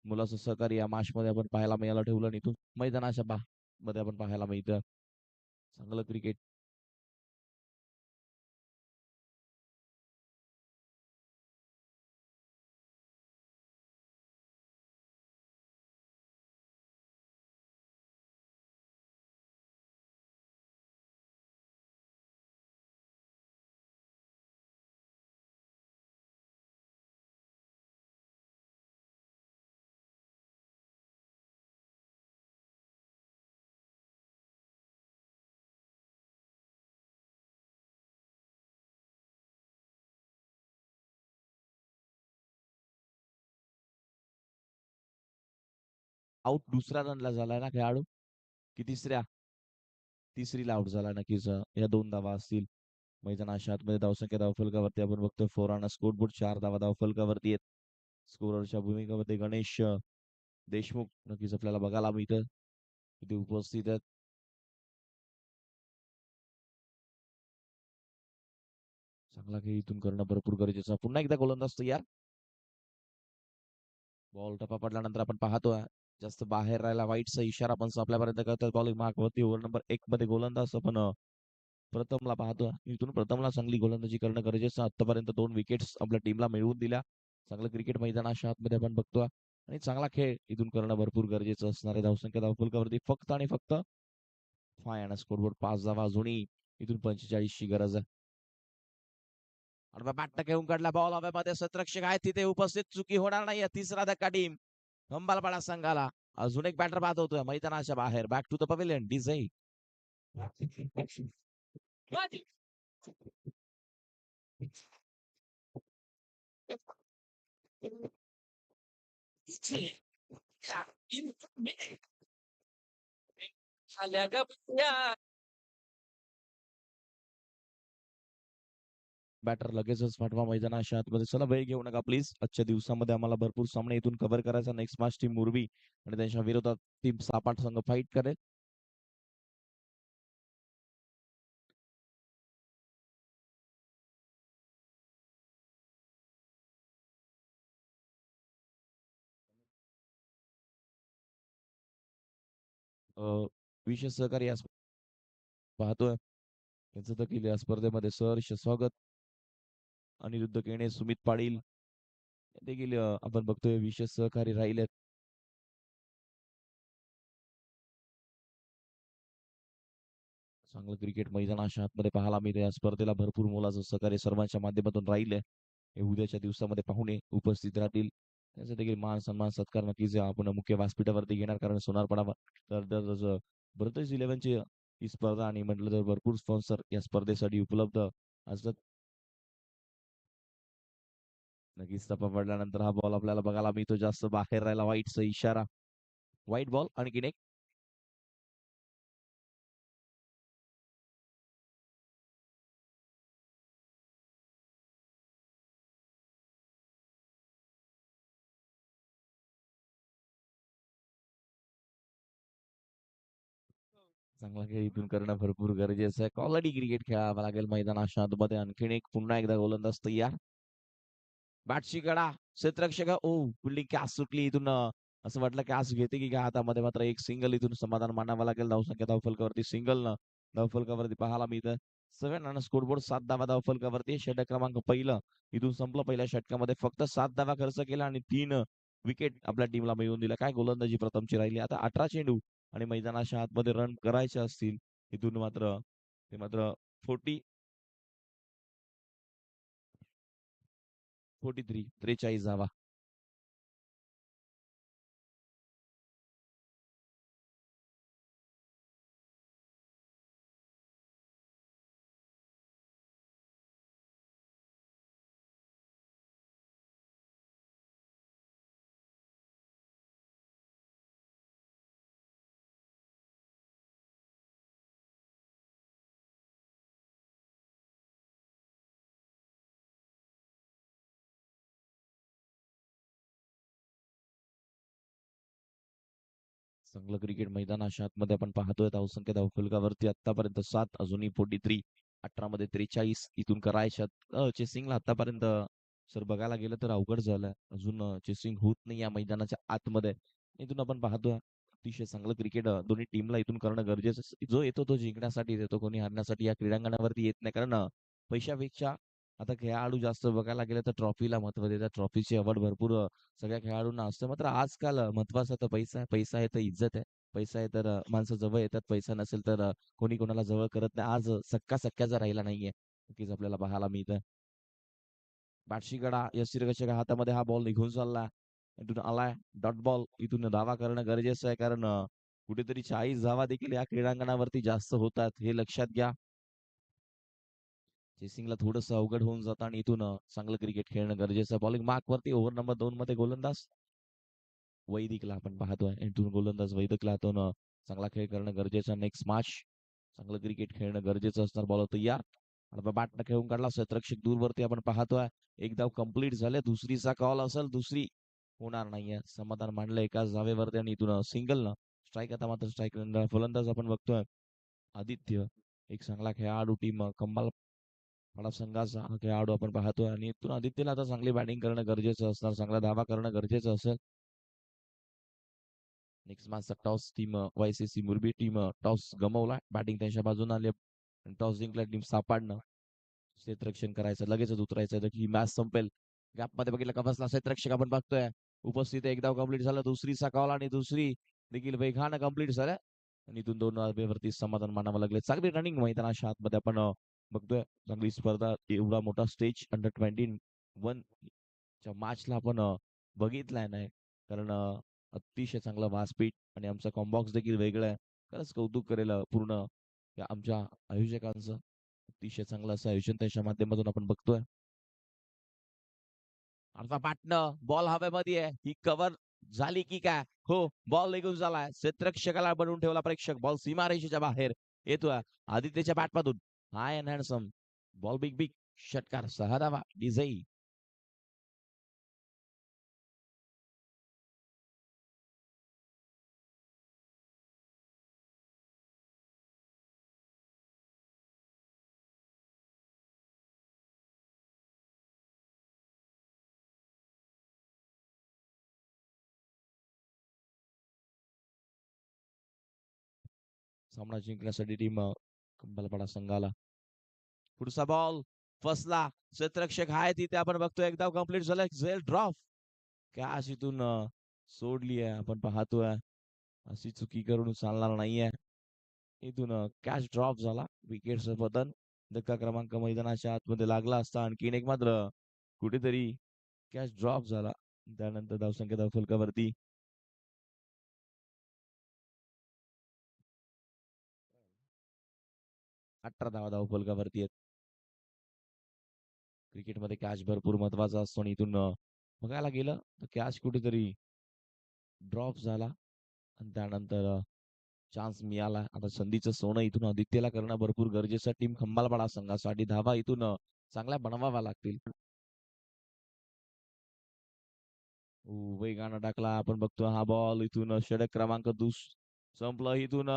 मुलाचं सहकार्य या मॅच मध्ये आपण पाहायला मिळायला ठेवलं. आणि इथून मैदानाच्या मध्ये आपण पाहायला मिळतं चांगलं क्रिकेट. आउट दुसऱ्या रनला झालाय ना खेळाडू की तिसरीला आउट झाला नक्कीच. या 2 धावा असतील. मैदानाच्या आतमध्ये धावसंख्या धावफलकावरती आपण बघतोय 4 ऑन स्कोरबोर्ड 4 धावा धावफलकावरती आहेत. स्कोररच्या भूमिकेमध्ये गणेश देशमुख नक्कीच आपल्याला बघायला मिळतं इथे उपस्थित आहेत. चांगला खेळ इथून करणं भरपूर गरजेचं. पुन्हा एकदा गोलंदाज तयार. बॉल टप्पा पडल्यानंतर आपण पाहतोय जास्त बाहेर राहिला वाईटचा इशारा पण आपल्यापर्यंत करतात. बॉलिंग मार्कवरती ओव्हर नंबर 1 मध्ये गोलंदाज आपण प्रथमला पाहतोय. इथून प्रथमला चांगली गोलंदाजी करणं गरजेचं. आतापर्यंत 2 विकेट्स आपल्या टीमला मिळवून दिल्या. चांगलं क्रिकेट मैदानाच्या आतमध्ये आपण बघतोय आणि चांगला खेळ इथून करणं भरपूर गरजेचं असणार आहे. धावसंख्या धावफलकावरती फक्त आणि फक्त 5 आणि स्कोरबोर्ड 5 धावा अजूनही इथून 45 ची गरज आहे. बॅट घेऊन काढला बॉल हवेमध्ये. शतरक्षक आहेत तिथे उपस्थित. चुकी होणार नाही. तिसरा धक्का टीम खंबालपाडा संघाला. अजून एक बॅटर बाद होतोय मैदानाच्या बाहेर. Back to the pavilion DJ. Batter लगेचच पाठवा मैदानाच्या आतमध्ये. चला वेळ घेऊ नका प्लीज. आजच्या दिवसामध्ये आम्हाला भरपूर सामने इथून कव्हर करायचा. नेक्स्ट मॅच टीम मुरबी आणि त्यांच्या विरोधात टीम सापाट संघ फाईट करेल. विशेष सहकारी आज पाहतोय त्यांचं देखील या स्पर्धेमध्ये सहर्ष स्वागत. अनिरुद्ध केणे, सुमित पाटील देखील आपण बघतोय विशेष सहकारी राहिलेत. चांगलं क्रिकेट मैदानाच्या आतमध्ये पाहायला मिळते. या स्पर्धेला भरपूर मोलाचं सहकार्य सर्वांच्या माध्यमातून राहिले. हे उद्याच्या दिवसामध्ये पाहुणे उपस्थित राहतील. त्याचा देखील मान सन्मान सत्कार नक्कीच आपण मुख्य व्यासपीठावरती घेणार. कारण सोनारपडा तर ब्रदर्स 11ची ही स्पर्धा आणि म्हटलं तर भरपूर स्पॉन्सर या स्पर्धेसाठी उपलब्ध असतात. नक्कीच टप्पा पडल्यानंतर हा बॉल आपल्याला बघायला मिळतो. जास्त बाहेर राहिला वाईटचा इशारा. वाईट बॉल आणखीन एक. चांगला खेळ इथून करणं भरपूर गरजेचं आहे. क्वालिटी क्रिकेट खेळावं लागेल मैदानाच्या आतमध्ये. आणखीन एक पुन्हा एकदा गोलंदाज तयार. बॅटची कडा क्षेत्ररक्षक. ओ फिल्डिंग कॅच सुटली इथून. असं वाटलं कॅच घेते की काय हातामध्ये. मात्र एक सिंगल इथून समाधान मानावं लागेल. धावसंख्या धावफलकावरती सिंगल धावफलकावरती पाहायला मिळतं. 7 आणि स्कोरबोर्ड 7 धावा धावफलकावरती. षटक क्रमांक पहिलं इथून संपलं. पहिल्या षटकामध्ये फक्त 7 धावा खर्च केला आणि 3 विकेट आपल्या टीमला मिळवून दिल्या. काय गोलंदाजी प्रथमची राहिली. आता 18 चेंडू आणि मैदानाच्या आतमध्ये रन करायचे असतील इथून मात्र 43 धावा. चांगलं क्रिकेट मैदानाच्या आतमध्ये आपण पाहतोय. धावसंख्या धावफलकावरती आतापर्यंत 7 अजूनही 43. 18 मध्ये 43 इथून करायच्यात. चेसिंगला आतापर्यंत सर बघायला गेलं तर अवघड झालं. अजून चेसिंग होत नाही या मैदानाच्या आतमध्ये. इथून आपण पाहतोय अतिशय चांगलं क्रिकेट दोन्ही टीमला इथून करणं गरजेचं. जो येतो तो जिंकण्यासाठी येतो. कोणी हारण्यासाठी या क्रीडांगणावरती येत नाही. कारण पैशापेक्षा आता खेळाडू जास्त बघायला गेलं तर ट्रॉफीला महत्व देतात. ट्रॉफीची आवड भरपूर सगळ्या खेळाडूंना असतं. मात्र आजकाल महत्वाचा तर पैसा आहे. पैसा आहे तर इज्जत आहे. पैसा आहे तर माणसं जवळ येतात. पैसा नसेल तर कोणी कोणाला जवळ करत नाही. आज सक्का सक्क्याचा राहिला नाहीये. नक्कीच आपल्याला पाहायला मिळतं. बॅटशी गडा यष्टीरक्षक हातामध्ये हा बॉल निघून चालला. इथून आलाय डॉट बॉल. इथून धावा करणं गरजेचं आहे. कारण कुठेतरी 40 धावा देखील या क्रीडांगणावरती जास्त होतात हे लक्षात घ्या. चेसिंगला थोडंसं अवघड होऊन जातं आणि इथून चांगलं क्रिकेट खेळणं गरजेचं आहे. बॉलिंग मार्क वरती ओव्हर नंबर 2 मध्ये गोलंदाज वैदिकला आपण पाहतोय इथून गोलंदाज वैदिकला हातून चांगला खेळ करणं गरजेचं. नेक्स्ट मॅच चांगलं क्रिकेट खेळणं गरजेचं असणार. बॉलर तयार आणि बॅटनं खेळून काढला क्षेत्ररक्षक दूरवरती आपण पाहतोय. एक धाव कंप्लीट झाले. दुसरीचा कॉल असेल, दुसरी होणार नाहीये. समाधान मांडलं एकाच धावेवरती आणि इथून सिंगल न स्ट्राईक. आता मात्र स्ट्राईक फलंदाज आपण बघतोय आदित्य, एक चांगला खेळाडू टीम कंबाल मला संघाचा हा खेळाडू आपण पाहतोय आणि इथून आदित्यला आता चांगली बॅटिंग करणं गरजेचं असणार. चांगला धावा करणं गरजेचं असेल. नेक्स्ट मॅचचा toss team YCC Murbi team toss गमावला. बॅटिंग त्यांच्या बाजूने आली. टॉस जिंकला टीम सापडणं क्षेत्ररक्षण करायचं, लगेचच उतरायचं तर ही मॅच संपेल. गॅपमध्ये बघितलं का बसला क्षेत्ररक्षक आपण बघतोय उपस्थित. एक धाव कंप्लीट झालं. दुसरीचा कॉल आणि दुसरी देखील वेगानं कंप्लीट झाल्या आणि इथून 2 धावेवरती समाधान मानावं लागले. चांगली रनिंग मैदानाच्या आतमध्ये आपण बघतोय. चांगली स्पर्धा, एवढा मोठा स्टेज अंडर 21 च्या मॅचला आपण बघितलाय नाही. कारण अतिशय चांगलं व्यासपीठ आणि आमचा कॉम्बॉक्स देखील वेगळा आहे. खरंच कौतुक करेल पूर्ण आमच्या आयोजकांचं. अतिशय चांगलं असं आयोजन त्याच्या माध्यमातून आपण बघतोय. आता पाटणं बॉल हवेमध्ये आहे. ही कव्हर झाली की काय? हो, बॉल निघून झालाय. क्षेत्ररक्षकाला बनवून ठेवला प्रेक्षक. बॉल सीमारेषेच्या बाहेर येतोय आदित्यच्या बॅटमधून. High and handsome ball, big big षटकार, 6 धावा विजयी. सामना जिंकण्यासाठी टीम कंबलपाडा संघाला. पुढचा बॉल फसला. क्षेत्ररक्षक आहे तिथे आपण बघतोय. एकदा कंप्लीट झालं. झेल ड्रॉप कॅच इथून सोडली आहे आपण पाहतोय. अशी चुकी करून चालणार नाहीये. इथून कॅच ड्रॉप झाला. विकेटचं पतन. धक्का क्रमांक मैदानाच्या आतमध्ये लागला असता. आणखीन एक मात्र कुठेतरी कॅच ड्रॉप झाला. त्यानंतर धावसंख्या धावफलकावरती 18 धावा धावफलकावरती आहेत. क्रिकेटमध्ये कॅच भरपूर महत्वाचा असतो आणि इथून बघायला गेलं तर कॅच कुठेतरी ड्रॉप झाला आणि त्यानंतर चान्स मिळाला. आता संधीचं सोनं इथून आदित्यला करणं भरपूर गरजेचं. टीम खंबालपाडा संघासाठी धावा इथून चांगल्या बनवाव्या लागतील. वेगानं टाकला आपण बघतो हा बॉल. इथून षटक क्रमांक संपलं. इथून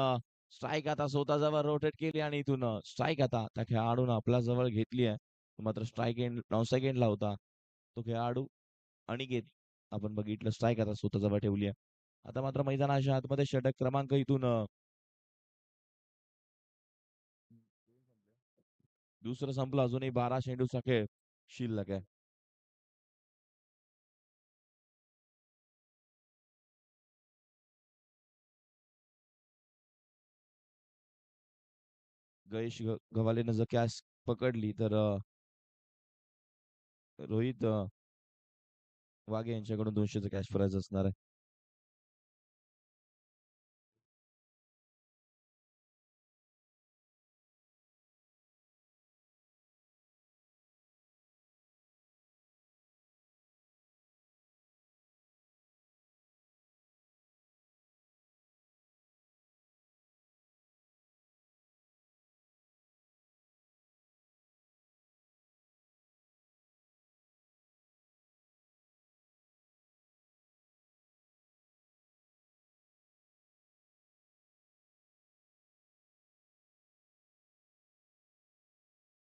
स्ट्राईक आता स्वतःजवळ रोटेट केली आणि इथून स्ट्राईक आता त्या खेळाडून आपल्या जवळ घेतली आहे. मात्र स्ट्राईक एंड 9 सेकंडला होता तो खेळाडू अनिकेत. आपण बघितलं स्ट्राईक आता स्वतःजवळ ठेवली आहे. आता मात्र मैदानाच्या आतमध्ये षटक क्रमांक इथून दुसरं संपलं. अजूनही 12 चेंडूचा खेळ शिल्लक आहे. गणेश गव्हालेनं जर कॅच पकडली तर रोहित वाघे यांच्याकडून 200चं कॅच प्राइज असणार आहे.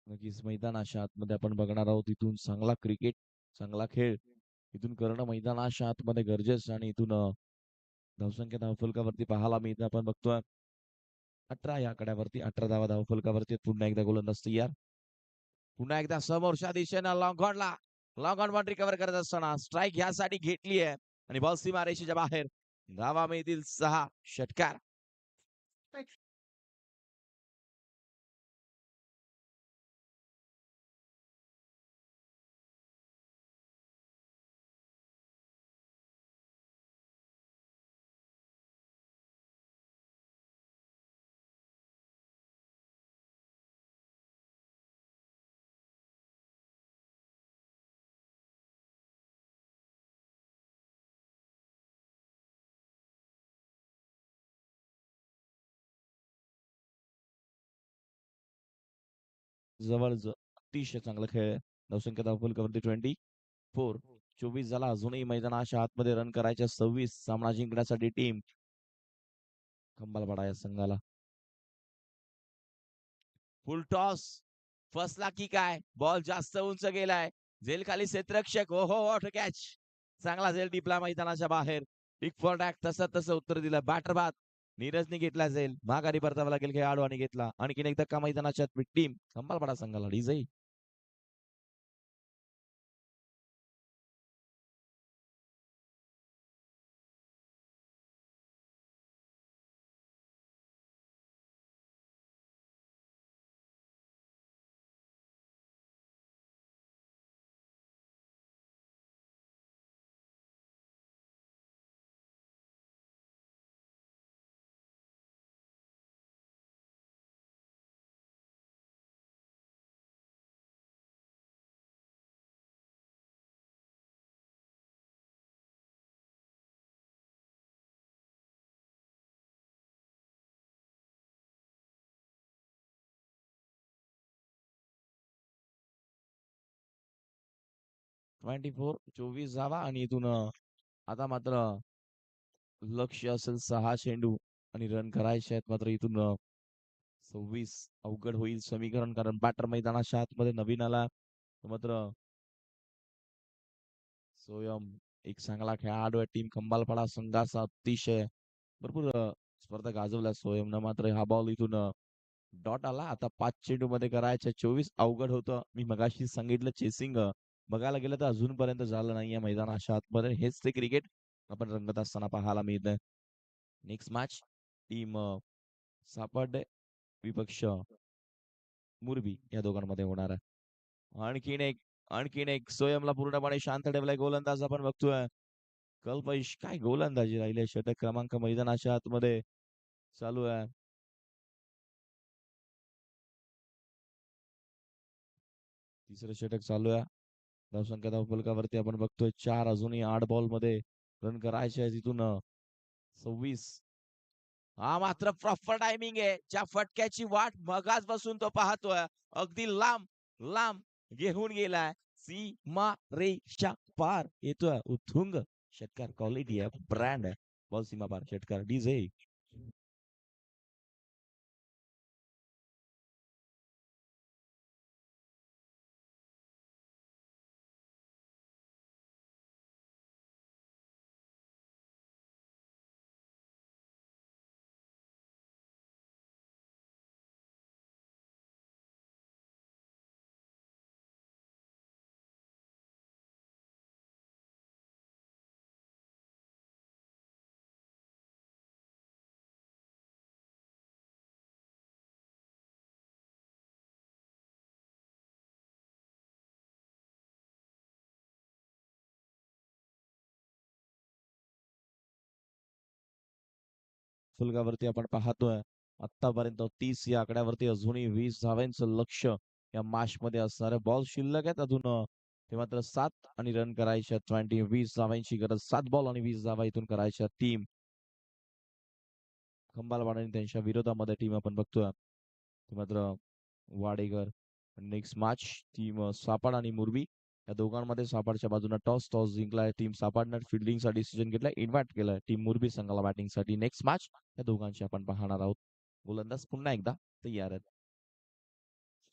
नक्कीच मैदानाच्या आतमध्ये आपण बघणार आहोत. इथून चांगला क्रिकेट, चांगला खेळ इथून करणं मैदानाच्या आतमध्ये गरजेचं आणि इथून धावसंख्या धावफलकावरती पाहायला मिळते. आपण बघतोय 18 या आकड्यावरती 18 धावा धावफलकावरती. पुन्हा एकदा गोलंदाज तयार. पुन्हा एकदा समोरच्या दिशेनं लॉंग ऑन वन रिकव्हर करत असताना स्ट्राईक यासाठी घेतली आहे आणि बॉल सीमारेषेच्या बाहेर. धावा मिळतील 6. षटकार. जवळ अतिशय चांगला खेळ आहे. धावसंख्या धावफलकावरती 24. 24 झाला. अजूनही मैदानाच्या आतमध्ये रन करायच्या 26. सामना जिंकण्यासाठी टीम खंबालपाडा या संघाला. फुल टॉस फसला की काय? बॉल जास्त उंच गेलाय. झेल खाली क्षेत्ररक्षक. हो हो वॉट कॅच. चांगला झेल टिपला मैदानाच्या बाहेर. बिग फॉर टॅक तसं उत्तर दिलं. बॅटर बाद नीरजने घेतला झेल. माघारी परतावा लागेल खेळाडू आणि घेतला. आणखीन एक धक्का मैदानाच्या टीम खंबालपाडा संघाला डिझाई. ट्वेंटी 24 जावा आणि इथून आता मात्र लक्ष असेल 6 चेंडू आणि रन करायचे आहेत. मात्र इथून 26 अवघड होईल समीकरण, कारण बॅटर मैदानाच्या आतमध्ये नवीन आला. मात्र सोयम एक चांगला खेळाडू आहे. टीम खंबालपाडा संघाचा अतिशय भरपूर स्पर्धा गाजवल्या सोयमनं. मात्र हा बॉल इथून डॉट आला. आता 5 चेंडू मध्ये करायचे 24. अवघड होतं. मी मगाशी सांगितलं चेसिंग बघायला गेलं तर अजूनपर्यंत झालं नाहीये मैदानाच्या आतमध्ये. हेच ते क्रिकेट आपण रंगत असताना पाहायला मिळतंय. नेक्स्ट मॅच टीम सापडे विपक्ष मुरबी या दोघांमध्ये होणार आहे. आणखीन एक सोयमला पूर्णपणे शांत ठेवलाय गोलंदाज आपण बघतोय. कल्पेश काय गोलंदाजी राहिले. षटक क्रमांक मैदानाच्या आतमध्ये चालू आहे. तिसरं षटक चालू आहे. धावसंख्या धावफलकावरती आपण बघतोय 4. अजूनही 8 बॉल मध्ये रन करायचे आहे. तिथून 26. हा मात्र प्रॉपर टायमिंग आहे. ज्या फटक्याची वाट मगाच बसून तो पाहतोय. अगदी लांब लांब घेऊन गेलाय. सीमा रेषा पार येतोय. उथुंग षटकार. क्वालिटी आहे, ब्रँड आहे. बॉल सीमा पार षटकार डीजे. फुलकावरती आपण पाहतोय आतापर्यंत 30 या आकड्यावरती अजूनही 20 धावांचं लक्ष या मॅच मध्ये असणारे बॉल शिल्लक आहेत अजून. ते मात्र 7 आणि रन करायच्या 20 धावांची गरज. 7 बॉल आणि 20 धावा इथून करायच्या टीम खंबालवाड आणि त्यांच्या विरोधामध्ये टीम आपण बघतोय. ते मात्र वाडेकर. नेक्स्ट मॅच टीम सापड आणि मुरबी या दोघांमध्ये सापडच्या बाजूने टॉस जिंकलाय. टीम सापडणार फिल्डिंगचा डिसिजन घेतलाय. इन्व्हाइट केलाय टीम मुरबी संघाला बॅटिंगसाठी. नेक्स्ट मॅच या दोघांची आपण पाहणार आहोत. गोलंदाज पुन्हा एकदा तयार आहेत.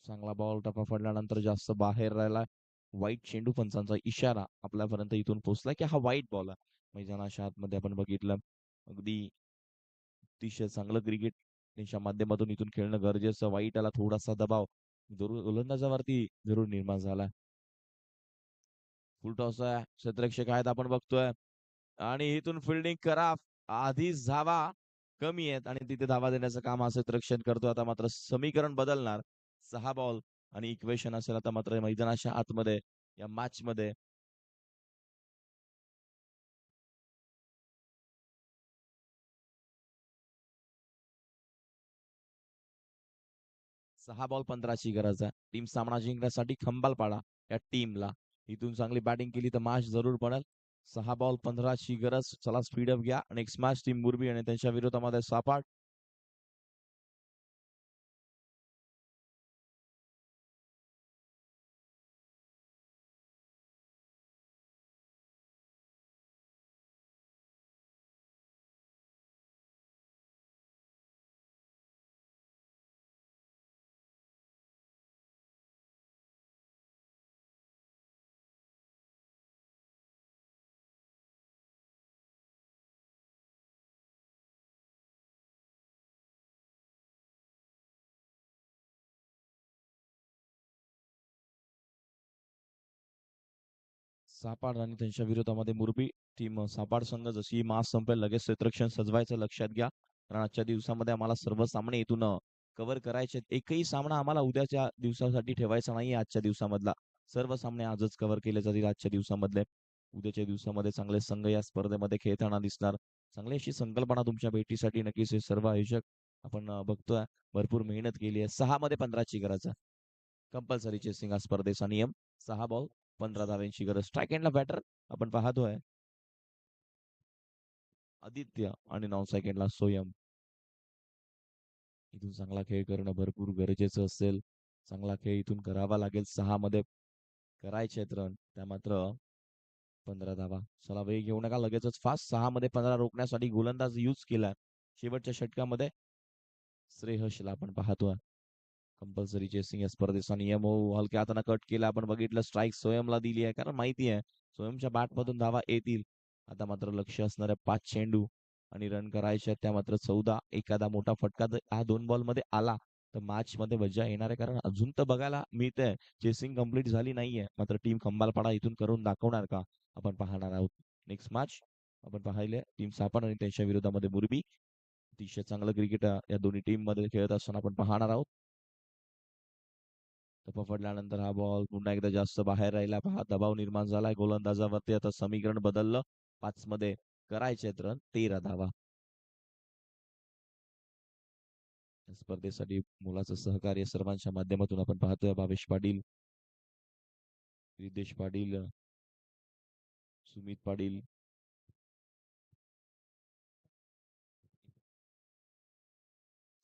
चांगला बॉल टप्पा पडल्यानंतर जास्त बाहेर राहिला. वाईट चेंडू पंचांचा इशारा आपल्यापर्यंत इथून पोहोचला की हा वाईट बॉल आहे. मैदानाच्या आतमध्ये आपण बघितलं अगदी अतिशय चांगलं क्रिकेट त्यांच्या माध्यमातून इथून खेळणं गरजेचं. वाईट आला थोडासा दबाव जरूर गोलंदाजावरती जरूर निर्माण झाला. फुल टॉस आहे. क्षेत्ररक्षक आहेत आपण बघतोय आणि इथून फिल्डिंग करा. आधीच धावा कमी आहेत आणि तिथे धावा देण्याचं काम हा क्षेत्ररक्षण करतो. आता मात्र समीकरण बदलणार. 6 बॉल आणि इक्वेशन असेल आता मात्र मैदानाच्या आतमध्ये या मॅच मध्ये. 6 बॉल 15ची गरज आहे. टीम सामना जिंकण्यासाठी खंबालपाडा या टीमला इथून चांगली बॅटिंग केली तर मॅच जरूर बनेल. 6 बॉल 15ची गरज. चला स्पीडअप घ्या. नेक्स्ट मॅच टीम मुरबी आणि त्यांच्या विरोधामध्ये सापाड. सापाड आणि त्यांच्या विरोधामध्ये मुरबी टीम. सापाड संघ जशी मास संपेल लगेच क्षेत्ररक्षण सजवायचं लक्षात घ्या. कारण आजच्या दिवसामध्ये आम्हाला सर्व सामने इथून कव्हर करायचे आहेत. एकही सामना आम्हाला उद्याच्या दिवसासाठी ठेवायचा नाहीये आजच्या दिवसामधला. सर्व सामने आजच कव्हर केले जातील आजच्या दिवसामधले. उद्याच्या दिवसामध्ये चांगले संघ या स्पर्धेमध्ये खेळताना दिसणार. चांगली अशी संकल्पना तुमच्या भेटीसाठी नक्कीच हे सर्व आयोजक आपण बघतोय. भरपूर मेहनत केली आहे. 6 मध्ये 15ची गरज आहे. कंपल्सरी चेसिंग हा स्पर्धेचा नियम. 6 बॉल 15 धावांची गरज. स्ट्राईक एंडला बॅटर आपण पाहतोय आदित्य आणि नॉन सेकंडला सोयम. इथून चांगला खेळ करणं भरपूर गरजेचं असेल. चांगला खेळ इथून करावा लागेल. 6 मध्ये करायचे आहेत रन. त्या मात्र 15 धावा. चला वेग घेऊ नका लगेचच फास्ट. 6 मध्ये 15 रोखण्यासाठी गोलंदाज यूज केला. शेवटच्या षटकामध्ये श्रेयसला आपण पाहतोय. कंपल्सरी चेसिंग या स्पर्धेचा नियम हो. हलक्या हाताने कट केला. आपण बघितलं स्ट्राईक सोयमला दिली आहे कारण माहिती आहे सोयमच्या बॅटमधून धावा येतील. आता मात्र लक्ष असणाऱ्या 5 चेंडू आणि रन करायचे त्या मात्र 14. एखादा मोठा फटका हा 2 बॉल मध्ये आला तर मॅच मध्ये मजा येणार आहे कारण अजून तर बघायला मिळतंय चेसिंग कंप्लीट झाली नाहीये. मात्र टीम खंबालपाडा इथून करून दाखवणार का आपण पाहणार आहोत. नेक्स्ट मॅच आपण पाहिले टीम सापड आणि त्यांच्या विरोधामध्ये मुरबी. अतिशय चांगलं क्रिकेट या दोन्ही टीम मध्ये खेळत असताना आपण पाहणार आहोत. पकडल्यानंतर हा बॉल पुन्हा एकदा जास्त बाहेर राहिला. पहा दबाव निर्माण झालाय गोलंदाजावरती. आता समीकरण बदललं. 5 मध्ये करायचे रन 13 धावा. स्पर्धेसाठी मुलाचं सहकार्य सर्वांच्या माध्यमातून आपण पाहतोय. भावेश पाटील, रितेश पाटील, सुमित पाटील,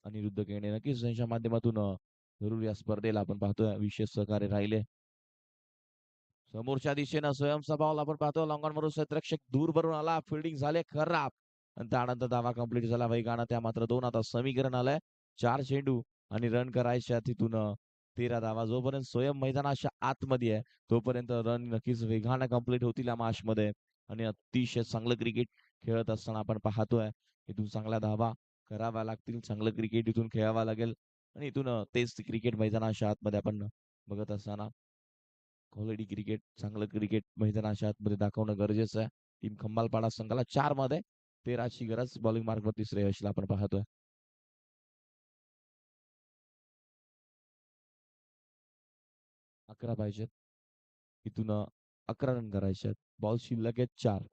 अनिरुद्ध केणे नक्कीच त्यांच्या माध्यमातून जरूर या स्पर्धेला आपण पाहतोय विशेष सहकार्य राहिले. समोरच्या दिशेनं स्वयंचा बॉल आपण पाहतो. लॉंगॉन वरून क्षेत्ररक्षक दूर भरून आला. फिल्डिंग झाले खराब आणि त्यानंतर धावा कंप्लीट झाला वेगानं. त्या मात्र 2. आता समीकरण आलंय 4 चेंडू आणि रन करायच्या तिथून 13 धावा. जोपर्यंत स्वयं मैदानाच्या आतमध्ये आहे तोपर्यंत रन नक्कीच वेगानं कंप्लीट होतील या मॅच मध्ये. आणि अतिशय चांगलं क्रिकेट खेळत असताना आपण पाहतोय इथून चांगल्या धावा कराव्या लागतील. चांगलं क्रिकेट इथून खेळावं लागेल आणि इथून तेच क्रिकेट मैदानाच्या आतमध्ये आपण बघत असताना क्वालिटी क्रिकेट चांगलं क्रिकेट मैदानाच्या आतमध्ये दाखवणं गरजेचं आहे. टीम खंबालपाडा संघाला 4 मध्ये 13ची गरज. बॉलिंग मार्कवरती श्रेयसला आपण पाहतोय. 11 पाहिजेत. इथून 11 रन करायचे आहेत. बॉल शिल्लक आहेत 4.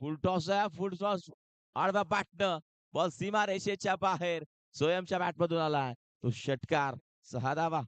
फुल टॉस आहे. फुल टॉस आडव्या बॅटनं बॉल सीमा रेषेच्या बाहेर स्वयंच्या बॅटमधून आलाय. तो षटकार 6 धावा.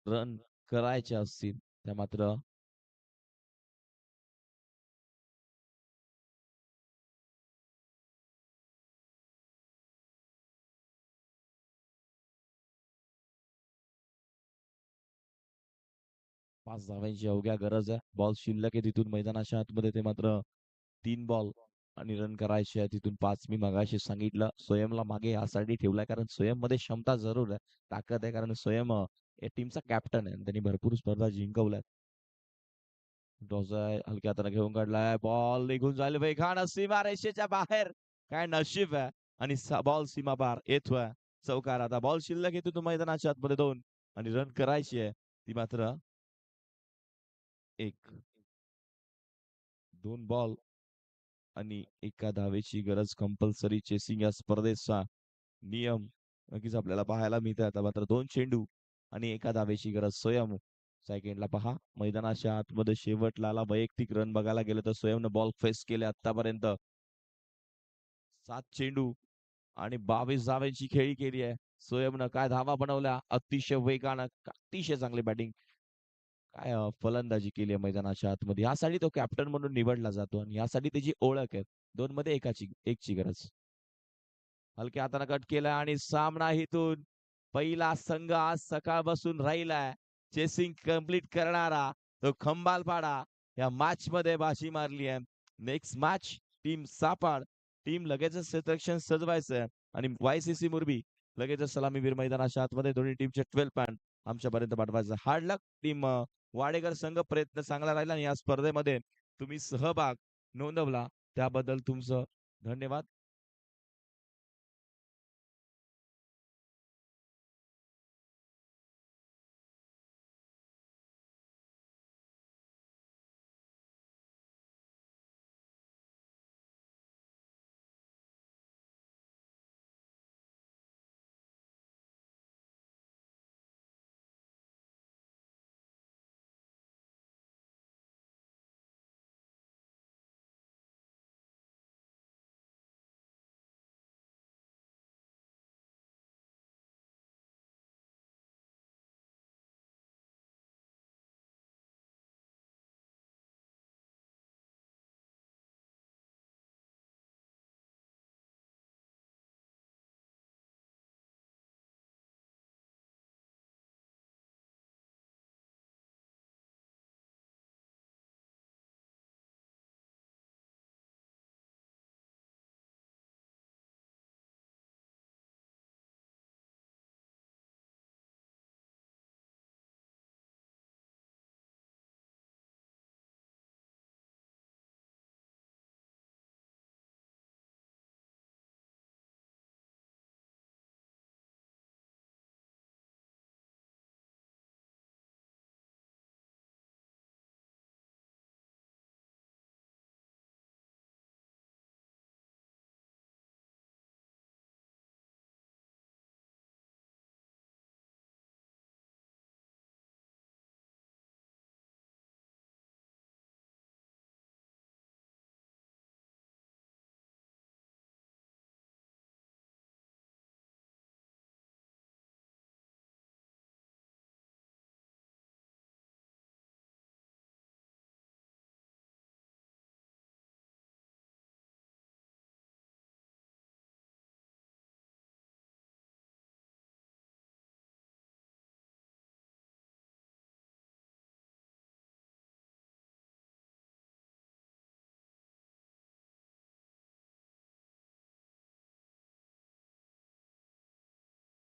रन करायचे असतील त्या मात्र 5 धावांची अवघ्या गरज आहे. बॉल शिल्लक आहे तिथून मैदानाच्या आतमध्ये. ते मात्र 3 बॉल आणि रन करायचे आहे तिथून 5. मी मगाशी सांगितलं स्वयंला मागे यासाठी ठेवलाय कारण स्वयं मध्ये क्षमता जरूर आहे, ताकद आहे. कारण स्वयं या टीमचा कॅप्टन आहे. त्यांनी भरपूर स्पर्धा जिंकवल्या. टॉस आहे हलक्या हाताने घेऊन काढलाय. बॉल निघून जाईल वेगानं सीमा रेषेच्या बाहेर. काय नशीब आहे आणि बॉल सीमा पार येतोय. चौकार. आता बॉल शिल्लक येतो मैदानाच्या आतमध्ये 2 आणि रन करायची आहे ती मात्र 1. 2 बॉल आणि 1 धावेची गरज. कंपल्सरी चेसिंग या स्पर्धेचा नियम नक्कीच आपल्याला पाहायला मिळतात. आता मात्र 2 चेंडू आणि 1 धावेची गरज. स्वयं सेकंडला पहा मैदानाच्या आतमध्ये शेवटला आला. वैयक्तिक रन बघायला गेलं तर स्वयंनं बॉल फेस केले आतापर्यंत. 7 चेंडू आणि 22 धावेची खेळी केली आहे. स्वयंनं काय धावा बनवल्या अतिशय वेगानं. अतिशय चांगली बॅटिंग काय फलंदाजी केली आहे मैदानाच्या आतमध्ये. यासाठी तो कॅप्टन म्हणून निवडला जातो आणि यासाठी त्याची ओळख आहे. 2 मध्ये एकची गरज. हलक्या हाताने कट केला आणि सामना इथून पहिला संघ आज सकाळपासून राहिलाय चेसिंग कंप्लीट करणारा तो खंबालपाडा या मॅच मध्ये बाजी मारली आहे. नेक्स्ट मॅच टीम सापाड टीम लगेचच क्षेत्ररक्षण सजवायचं आणि YCC मुरबी लगेचच सलामीवीर मैदानाच्या आतमध्ये दोन्ही टीमचे 12 पॉईंट आमच्यापर्यंत पाठवायचं. हार्ड लक टीम वाडेकर संघ प्रयत्न चांगला राहिला आणि या स्पर्धेमध्ये तुम्ही सहभाग नोंदवला त्याबद्दल तुमचं धन्यवाद.